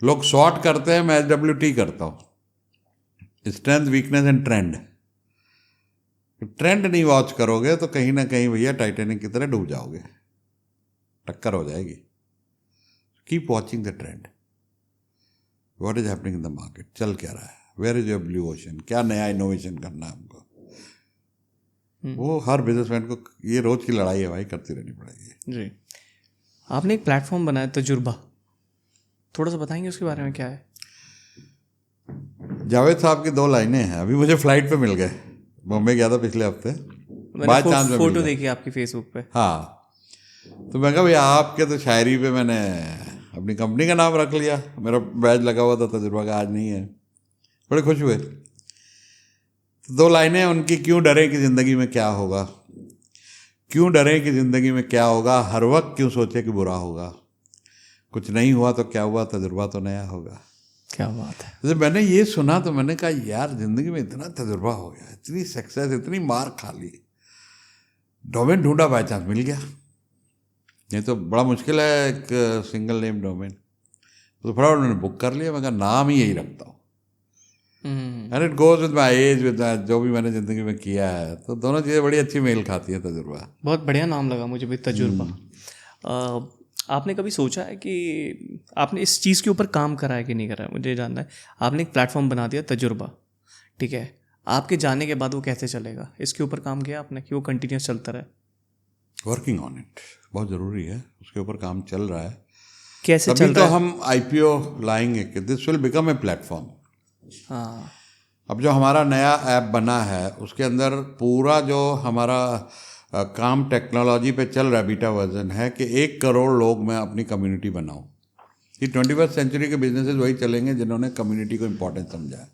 लोग शॉर्ट करते हैं, मैं SWT करता हूँ, strength weakness and trend. Trend नहीं वॉच करोगे तो कहीं ना कहीं भैया टाइटैनिक की तरह डूब जाओगे, टक्कर हो जाएगी। Keep watching the trend, what is happening in the market, चल क्या रहा है, where is your blue ocean, क्या नया इनोवेशन करना है हमको। वो हर बिजनेसमैन को ये रोज की लड़ाई है भाई, करती रहनी पड़ेगी। जी, आपने एक प्लेटफॉर्म बनाया तजुर्बा, थोड़ा सा बताएंगे उसके बारे में, क्या है? जावेद साहब की 2 लाइनें हैं, अभी मुझे फ्लाइट पे मिल गए, बॉम्बे गया था पिछले हफ्ते, बाय चांस में फोटो देखी आपकी फेसबुक पे। हाँ, तो मैं कहा भैया आपके तो शायरी पे मैंने अपनी कंपनी का नाम रख लिया, मेरा बैज लगा हुआ था तजुर्बा का, आज नहीं है, बड़े खुश हुए। तो 2 लाइनें उनकी, क्यों डरें कि ज़िंदगी में क्या होगा, क्यों डरें कि ज़िंदगी में क्या होगा, हर वक्त क्यों सोचे कि बुरा होगा, कुछ नहीं हुआ तो क्या हुआ, तजुर्बा तो नया होगा। क्या बात है। जब मैंने ये सुना तो मैंने कहा यार ज़िंदगी में इतना तजुर्बा हो गया, इतनी सक्सेस, इतनी मार खा ली, डोमेन ढूंढा, बाय चांस मिल गया। नहीं तो बड़ा मुश्किल है एक सिंगल नेम डोमेन, तो फटाफट उन्होंने बुक कर लिया। मैं कहा नाम ही यही रखता हूँ, and it goes with my age, with जो भी मैंने ज़िंदगी में किया है, तो दोनों चीज़ें बड़ी अच्छी मेल खाती है। तजुर्बा बहुत बढ़िया नाम लगा मुझे भी, तजुर्बा। आपने कभी सोचा है कि आपने इस चीज़ के ऊपर काम करा है कि नहीं करा है? मुझे जानना है। आपने एक प्लेटफॉर्म बना दिया तजुर्बा, ठीक है, आपके जाने के बाद वो कैसे चलेगा, इसके ऊपर काम किया आपने कि वो कंटिन्यूस चलता रहे? वर्किंग ऑन इट, बहुत ज़रूरी है, उसके ऊपर काम चल रहा है। कैसे तभी चल तो रहा है? हम IPO लाएंगे कि this will become a platform. हाँ, अब जो हमारा नया ऐप बना है उसके अंदर पूरा जो हमारा काम टेक्नोलॉजी पे चल रहा है, बीटा वर्जन है, कि 1 करोड़ लोग मैं अपनी कम्युनिटी बनाऊं। ये 21st सेंचुरी के बिजनेसेस वही चलेंगे जिन्होंने कम्युनिटी को इम्पोर्टेंस समझा है।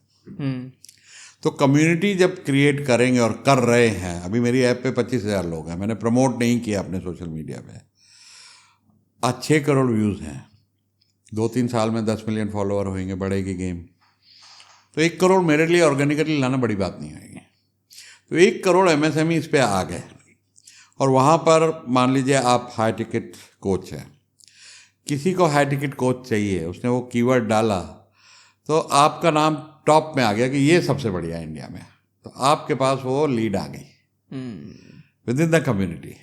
तो कम्युनिटी जब क्रिएट करेंगे, और कर रहे हैं, अभी मेरी ऐप पे 25,000 लोग हैं, मैंने प्रमोट नहीं किया अपने सोशल मीडिया पे, आज 6 करोड़ व्यूज़ हैं, 2-3 साल में 10 मिलियन फॉलोअर होंगे, बढ़ेगी गेम। तो 1 करोड़ मेरे लिए ऑर्गेनिकली लाना बड़ी बात नहीं आएगी। तो 1 करोड़ MSME इस पे आ गए, और वहाँ पर मान लीजिए आप हाई टिकट कोच हैं, किसी को हाई टिकट कोच चाहिए, उसने वो कीवर्ड डाला तो आपका नाम टॉप में आ गया कि ये सबसे बढ़िया है इंडिया में, तो आपके पास वो लीड आ गई विद इन द कम्युनिटी।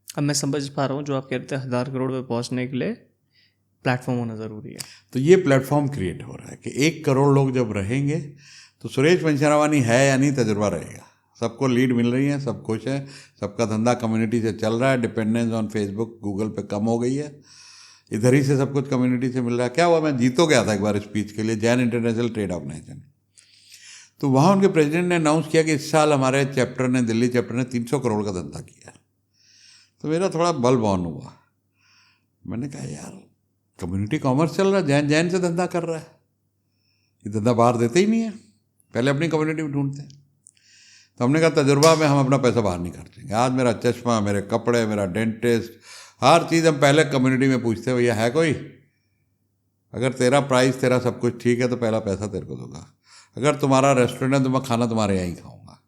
अब मैं समझ पा रहा हूँ जो आप कह रहे थे, 1000 करोड़ पे पहुँचने के लिए प्लेटफॉर्म होना ज़रूरी है। तो ये प्लेटफॉर्म क्रिएट हो रहा है कि 1 करोड़ लोग जब रहेंगे तो सुरेश वंशरावानी है या नहीं, तजुर्बा रहेगा, सबको लीड मिल रही है, सब खुश है, सबका धंधा कम्युनिटी से चल रहा है, डिपेंडेंस ऑन फेसबुक गूगल पे कम हो गई है, इधर ही से सब कुछ कम्युनिटी से मिल रहा है। क्या हुआ, मैं जीतो गया था एक बार स्पीच के लिए, जैन इंटरनेशनल ट्रेड ऑर्गेनाइजेशन, तो वहाँ उनके प्रेसिडेंट ने अनाउंस किया कि इस साल हमारे चैप्टर ने, दिल्ली चैप्टर ने 300 करोड़ का धंधा किया। तो मेरा थोड़ा बल बॉन हुआ, मैंने कहा यार कम्युनिटी कॉमर्स चल रहा है, जैन जैन से धंधा कर रहा है, ये धंधा बाहर देते ही नहीं है, पहले अपनी कम्युनिटी में ढूंढते हैं। तो हमने कहा तजुर्बा में हम अपना पैसा बाहर नहीं खर्चेंगे, आज मेरा चश्मा, मेरे कपड़े, मेरा डेंटिस्ट, हर चीज़ हम पहले कम्युनिटी में पूछते हैं, भैया है कोई, अगर तेरा प्राइस, तेरा सब कुछ ठीक है तो पहला पैसा तेरे को दूंगा, अगर तुम्हारा रेस्टोरेंट है तो मैं खाना तुम्हारे यहाँ ही खाऊंगा,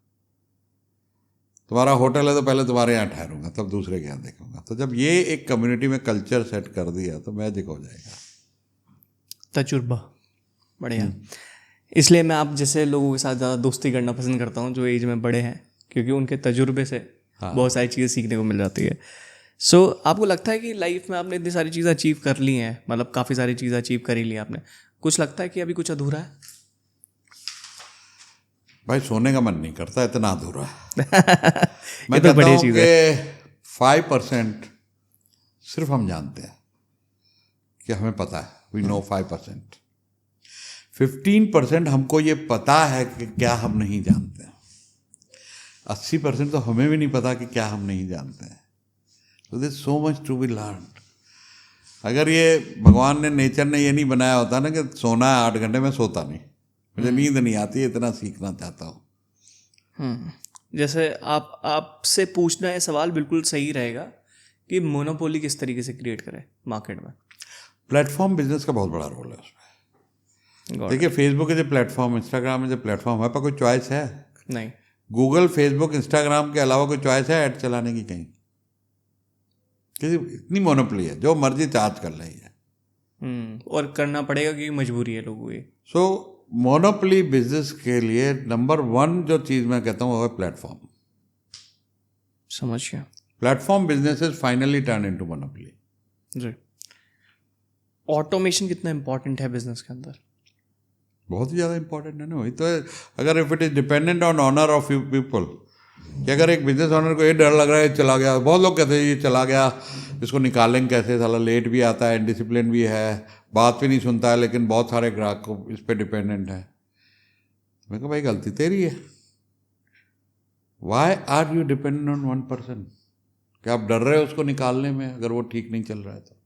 तुम्हारा होटल है तो पहले तुम्हारे यहाँ ठहरूंगा, तब दूसरे के यहाँ देखूंगा। तो जब ये एक कम्युनिटी में कल्चर सेट कर दिया तो मैजिक हो जाएगा। तजुर्बा बढ़िया। इसलिए मैं आप जैसे लोगों के साथ ज़्यादा दोस्ती करना पसंद करता हूँ जो एज में बड़े हैं, क्योंकि उनके तजुर्बे से बहुत सारी चीज़ें सीखने को मिल जाती है। सो आपको लगता है कि लाइफ में आपने इतनी सारी चीज़ें अचीव कर ली हैं, मतलब काफ़ी सारी चीज़ें अचीव कर ही ली आपने, कुछ लगता है कि अभी कुछ अधूरा है? भाई सोने का मन नहीं करता, इतना अधूरा है। मैं ये तो कहता बढ़िया हूँ चीज़ है। कि 5% सिर्फ हम जानते हैं कि हमें पता है, वी नो 5%। 15% हमको ये पता है कि क्या हम नहीं जानते हैं। 80% तो हमें भी नहीं पता कि क्या हम नहीं जानते हैं। तो this so much to be learn. अगर ये भगवान ने, नेचर ने ये नहीं बनाया होता ना कि सोना है 8 घंटे, में सोता नहीं, मुझे नींद नहीं आती, इतना सीखना चाहता हूँ। जैसे आपसे पूछना है सवाल बिल्कुल सही रहेगा कि मोनोपोली किस तरीके से क्रिएट करें मार्केट में। प्लेटफॉर्म बिजनेस का बहुत बड़ा रोल है उसमें। Got देखिए Facebook is a platform, Instagram is a platform, हमारे पास कोई चॉइस है? नहीं, गूगल, फेसबुक, इंस्टाग्राम के अलावा कोई चॉइस है ऐड चलाने की कहीं? किसी इतनी मोनोपोली है, जो मर्जी चार्ज कर रही है। और करना पड़ेगा क्योंकि मजबूरी है लोगों की। सो मोनोपोली बिजनेस के लिए नंबर 1 जो चीज़ मैं कहता हूँ वो है प्लेटफॉर्म। समझ गया। Platform businesses finally turn into monopoly. जी। ऑटोमेशन कितना इंपॉर्टेंट है बिजनेस के अंदर? बहुत ही ज़्यादा इंपॉर्टेंट है ना। वही तो है, अगर if it is dependent on honour of you people, कि अगर एक बिजनेस ऑनर को ये डर लग रहा है चला गया, बहुत लोग कहते हैं ये चला गया, इसको निकालेंगे कैसे, साला लेट भी आता है, डिसिप्लिन भी है, बात भी नहीं सुनता है, लेकिन बहुत सारे ग्राहक को इस पर डिपेंडेंट है। मैं कहा भाई गलती तेरी है। Why are you dependent on 1 person? क्या आप डर रहे हो उसको निकालने में अगर वो ठीक नहीं चल रहा है तो?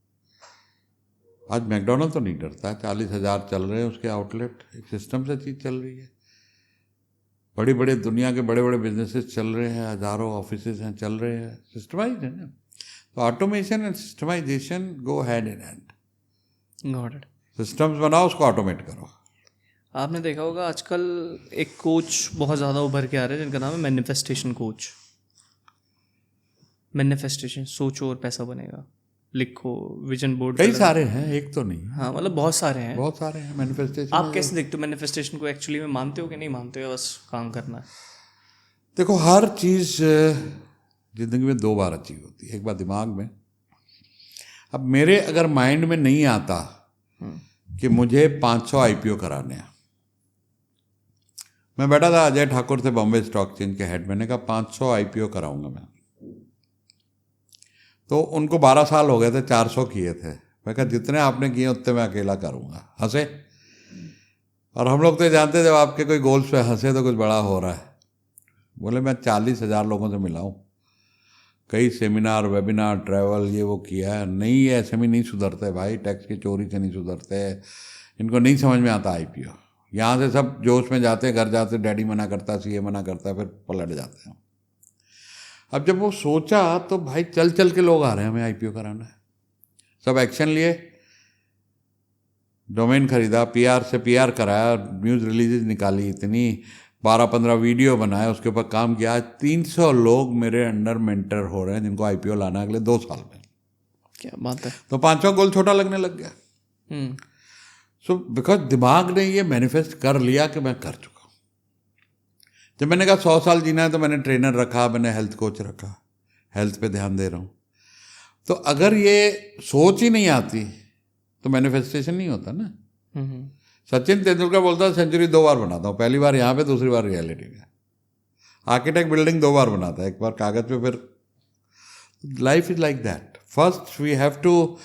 आज मैकडोनल्ड तो नहीं डरता, 40,000 चल रहे हैं उसके आउटलेट, एक सिस्टम से चीज़ चल रही है। बड़ी बड़े दुनिया के बड़े बड़े बिजनेसेस चल रहे हैं, हज़ारों ऑफिसेज हैं, चल रहे हैं, सिस्टमाइज है ना। तो automation and systemization go hand in hand. Got it. Systems बनाओ, उसको ऑटोमेट करो। आपने देखा होगा आजकल एक कोच बहुत ज़्यादा उभर के आ रहे हैं जिनका नाम है मैनिफेस्टेशन कोच। मैनिफेस्टेशन, सोचो और पैसा बनेगा, लिखो, विजन बोर्ड। कई सारे हैं, एक तो नहीं। हाँ, मतलब बहुत सारे हैं। बहुत सारे हैं मैनिफेस्टेशन। आप कैसे देखते हो मैनिफेस्टेशन को? एक्चुअली में मानते हो कि नहीं मानते हो, बस काम करना है? देखो, हर चीज़ जिंदगी में 2 बार अचीव होती है, एक बार दिमाग में। अब मेरे अगर माइंड में नहीं आता कि मुझे 500 IPO कराने हैं, मैं बैठा था अजय ठाकुर थे बॉम्बे स्टॉक एक्सचेंज के हेड, मैंने कहा 500 IPO कराऊंगा मैं। तो उनको 12 साल हो गए थे, 400 किए थे। मैं कहा जितने आपने किए उतने मैं अकेला करूंगा। हंसे। और हम लोग तो जानते जब आपके कोई गोल्स पे हंसे तो कुछ बड़ा हो रहा है। बोले मैं 40,000 लोगों से मिला हूँ, कई सेमिनार, वेबिनार, ट्रैवल, ये वो किया है। नहीं, ऐसे में नहीं सुधरते भाई, टैक्स की चोरी से नहीं सुधरते, इनको नहीं समझ में आता IPO। यहाँ से सब जोश में जाते हैं, घर जाते डैडी मना करता, CA मना करता, फिर पलट जाते हैं। अब जब वो सोचा तो भाई चल चल के लोग आ रहे हैं, हमें IPO कराना है। सब एक्शन लिए, डोमेन खरीदा, PR से PR कराया, न्यूज़ रिलीजेज निकाली, इतनी 12-15 वीडियो बनाए, उसके ऊपर काम किया। आज 300 लोग मेरे अंडर मेंटर हो रहे हैं जिनको IPO लाना है अगले 2 साल में। क्या बात है। तो 5वां गोल छोटा लगने लग गया। सो बिकॉज दिमाग ने ये मैनिफेस्ट कर लिया कि मैं कर चुका हूँ। जब मैंने कहा 100 साल जीना है तो मैंने ट्रेनर रखा, मैंने हेल्थ कोच रखा, हेल्थ पे ध्यान दे रहा हूँ। तो अगर ये सोच ही नहीं आती तो मैनिफेस्टेशन नहीं होता ना। सचिन तेंदुलकर बोलता है सेंचुरी 2 बार बनाता हूँ, पहली बार यहाँ पे, दूसरी बार रियलिटी में। आर्किटेक्ट बिल्डिंग 2 बार बनाता है, एक बार कागज पे, फिर life is like that. First we have to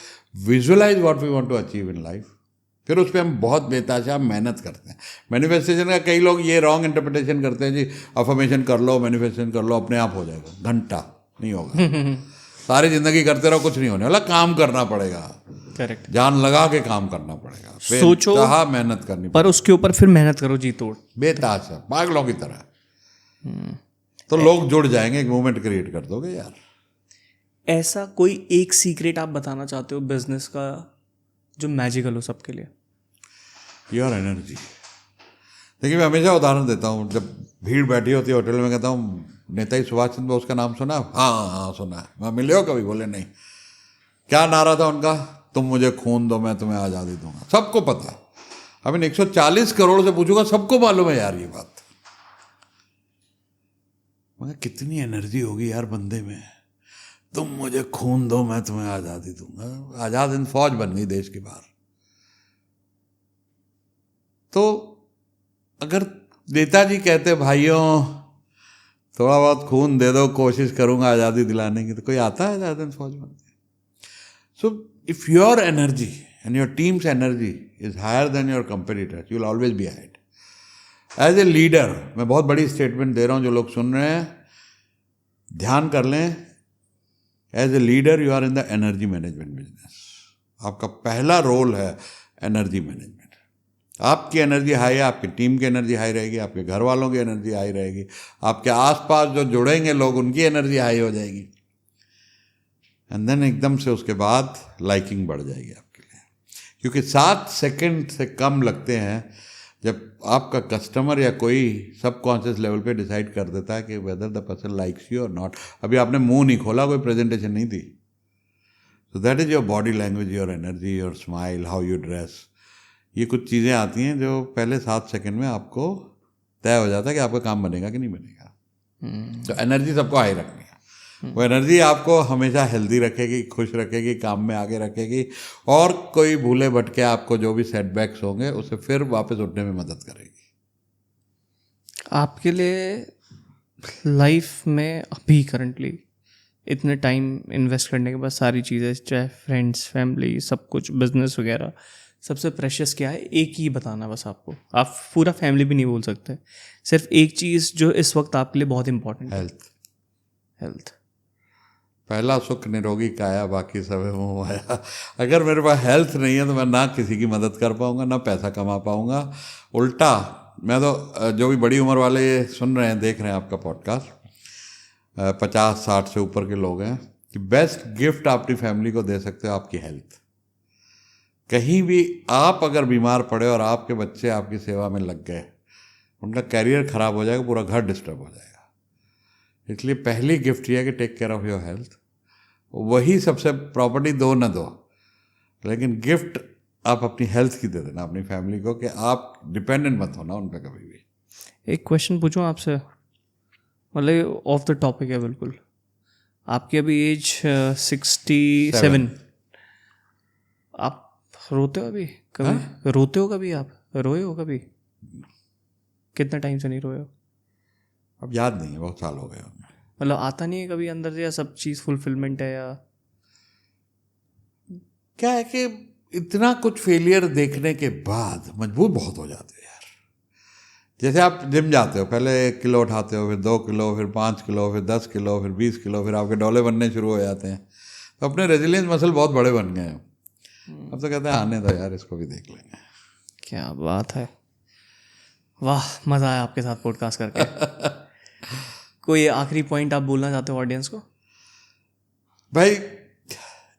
visualise what we want to achieve in life, फिर उस पर हम बहुत बेताशा मेहनत करते हैं। मैनिफेस्टेशन का कई लोग ये रॉन्ग इंटरप्रिटेशन करते हैं जी, अफर्मेशन कर लो, मैनिफेस्टेशन कर लो, अपने आप हो जाएगा। घंटा नहीं होगा। सारी जिंदगी करते रहो, कुछ नहीं होने वाला। काम करना पड़ेगा, करेक्ट, जान लगा के काम करना पड़ेगा, सोचो, कहा मेहनत करनी पर उसके ऊपर फिर मेहनत करो जी तोड़, बेताशा पागलों की तरह। तो लोग जुड़ जाएंगे, एक मूवमेंट क्रिएट कर दोगे यार। ऐसा कोई एक सीक्रेट आप बताना चाहते हो बिजनेस का जो मैजिकल हो सबके लिए? Your energy. देखिए, मैं हमेशा उदाहरण देता हूँ, जब भीड़ बैठी होती है होटल में, कहता हूँ नेताजी सुभाष चंद्र बोस का नाम सुना? हाँ सुना है। मैं मिले हो कभी? बोले नहीं। क्या नारा था उनका? तुम मुझे खून दो, मैं तुम्हें आज़ादी दूंगा। सबको पता है। अब इन 140 करोड़ से पूछूंगा, सबको मालूम है यार ये बात। मगर कितनी एनर्जी होगी यार बंदे में। तुम मुझे खून दो, मैं तुम्हें आज़ादी दूंगा। आज़ाद हिंद फौज बन गई देश के बाहर। तो अगर नेताजी कहते भाइयों थोड़ा बहुत खून दे दो, कोशिश करूंगा आज़ादी दिलाने की, तो कोई आता है आज़ाद हिंद फौज बन के? So if your energy and your team's energy is higher than your competitors, you will always be ahead. As a leader, मैं बहुत बड़ी स्टेटमेंट दे रहा हूं, जो लोग सुन रहे हैं ध्यान कर लें। As a leader you are in the energy management business. आपका पहला रोल है एनर्जी मैनेजमेंट। आपकी एनर्जी हाई है, आपकी टीम की एनर्जी हाई रहेगी, आपके घर वालों की एनर्जी हाई रहेगी, आपके आसपास जो जुड़ेंगे लोग उनकी एनर्जी हाई हो जाएगी, एंड देन एकदम से उसके बाद लाइकिंग बढ़ जाएगी आपके लिए। क्योंकि 7 सेकंड से कम लगते हैं जब आपका कस्टमर या कोई सबकॉन्शियस लेवल पे डिसाइड कर देता है कि whether the person likes you और नॉट, अभी आपने मुंह नहीं खोला, कोई प्रेजेंटेशन नहीं दी, so that is your body language, your energy, your smile, how you dress, ये कुछ चीज़ें आती हैं जो पहले 7 सेकंड में आपको तय हो जाता है कि आपका काम बनेगा कि नहीं बनेगा। तो एनर्जी सबको हाई रखनी है, वो एनर्जी आपको हमेशा हेल्दी रखेगी, खुश रखेगी, काम में आगे रखेगी, और कोई भूले भटके आपको जो भी सेटबैक्स होंगे उसे फिर वापस उठने में मदद करेगी। आपके लिए लाइफ में अभी करंटली इतने टाइम इन्वेस्ट करने के बाद सारी चीज़ें, चाहे फ्रेंड्स, फैमिली, सब कुछ, बिजनेस वगैरह, सबसे प्रेशियस क्या है? एक ही बताना बस आपको, आप पूरा फैमिली भी नहीं बोल सकते, सिर्फ एक चीज़ जो इस वक्त आपके लिए बहुत इंपॉर्टेंट है। हेल्थ। पहला सुख निरोगी काया, बाकी सब है मोह माया। अगर मेरे पास हेल्थ नहीं है तो मैं ना किसी की मदद कर पाऊँगा, ना पैसा कमा पाऊँगा। उल्टा मैं तो, जो भी बड़ी उम्र वाले सुन रहे हैं, देख रहे हैं आपका पॉडकास्ट, 50-60 से ऊपर के लोग हैं, कि बेस्ट गिफ्ट आप अपनी फैमिली को दे सकते हो आपकी हेल्थ। कहीं भी आप अगर बीमार पड़े और आपके बच्चे आपकी सेवा में लग गए, उनका कैरियर ख़राब हो जाएगा, पूरा घर डिस्टर्ब हो जाएगा। इसलिए पहली गिफ्ट ये है कि take care of your health. वही सबसे, प्रॉपर्टी दो ना दो, लेकिन गिफ्ट आप अपनी हेल्थ की दे देना अपनी फैमिली को, कि आप डिपेंडेंट मत होना उन पर कभी भी। एक क्वेश्चन पूछूं आपसे, मतलब ऑफ द टॉपिक है बिल्कुल, आपकी अभी एज 67, आप रोते हो अभी कभी? हाँ? रोते हो कभी? आप रोए हो कभी? कितने टाइम से नहीं रोए हो? अब याद नहीं है, बहुत साल हो गए होंगे। मतलब आता नहीं है कभी अंदर से, या सब चीज़ फुलफिलमेंट है, या क्या है कि इतना कुछ फेलियर देखने के बाद मजबूर बहुत हो जाते हो यार। जैसे आप जिम जाते हो, पहले 1 किलो उठाते हो, फिर 2 किलो, फिर 5 किलो, फिर 10 किलो, फिर 20 किलो, फिर आपके डोले बनने शुरू हो जाते हैं, तो अपने रेजिलियंस मसल बहुत बड़े बन गए हैं। अब तो कहते हैं आने दो यार, इसको भी देख लेंगे। क्या बात है, वाह, मज़ा आया आपके साथ पॉडकास्ट करके। कोई आखिरी पॉइंट आप बोलना चाहते हो ऑडियंस को? भाई,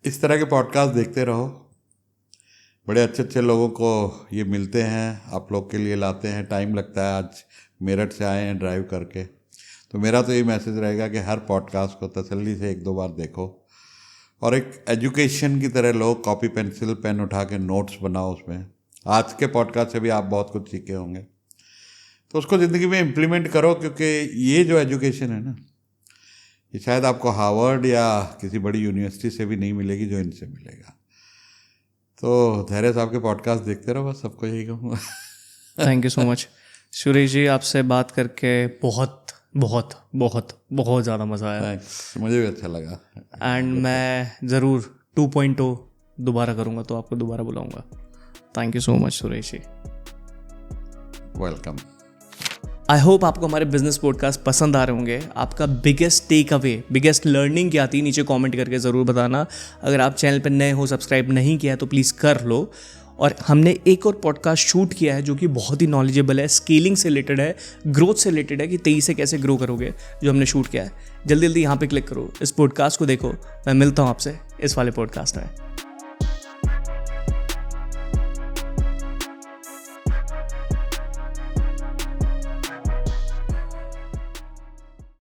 इस तरह के पॉडकास्ट देखते रहो, बड़े अच्छे अच्छे लोगों को ये मिलते हैं, आप लोग के लिए लाते हैं, टाइम लगता है। आज मेरठ से आए हैं ड्राइव करके, तो मेरा तो ये मैसेज रहेगा कि हर पॉडकास्ट को तसल्ली से 1-2 बार देखो, और एक एजुकेशन की तरह लो, कॉपी पेंसिल पेन उठा के नोट्स बनाओ उसमें। आज के पॉडकास्ट से भी आप बहुत कुछ सीखे होंगे, तो उसको ज़िंदगी में इम्प्लीमेंट करो, क्योंकि ये जो एजुकेशन है ना, ये शायद आपको हार्वर्ड या किसी बड़ी यूनिवर्सिटी से भी नहीं मिलेगी जो इनसे मिलेगा। तो धैर्य साहब के पॉडकास्ट देखते रहो, बस सबको यही कहूँगा। Thank you so much Suresh ji, आपसे बात करके बहुत बहुत बहुत बहुत ज़्यादा मज़ा आया। थैंक्स, मुझे भी अच्छा लगा। एंड मैं ज़रूर 2.0 दोबारा करूँगा तो आपको दोबारा बुलाऊँगा। Thank you so much Suresh ji. Welcome. I hope आपको हमारे बिजनेस पॉडकास्ट पसंद आ रहे होंगे। आपका biggest takeaway, biggest learning क्या थी, नीचे कमेंट करके ज़रूर बताना। अगर आप चैनल पर नए हो, सब्सक्राइब नहीं किया है तो प्लीज़ कर लो। और हमने एक और पॉडकास्ट शूट किया है जो कि बहुत ही नॉलेजेबल है, स्केलिंग से रिलेटेड है, ग्रोथ से रिलेटेड है, कि 23 से कैसे ग्रो करोगे, जो हमने शूट किया है। जल्दी जल्दी यहाँ पे क्लिक करो, इस पॉडकास्ट को देखो। मैं मिलता हूँ आपसे इस वाले पॉडकास्ट में।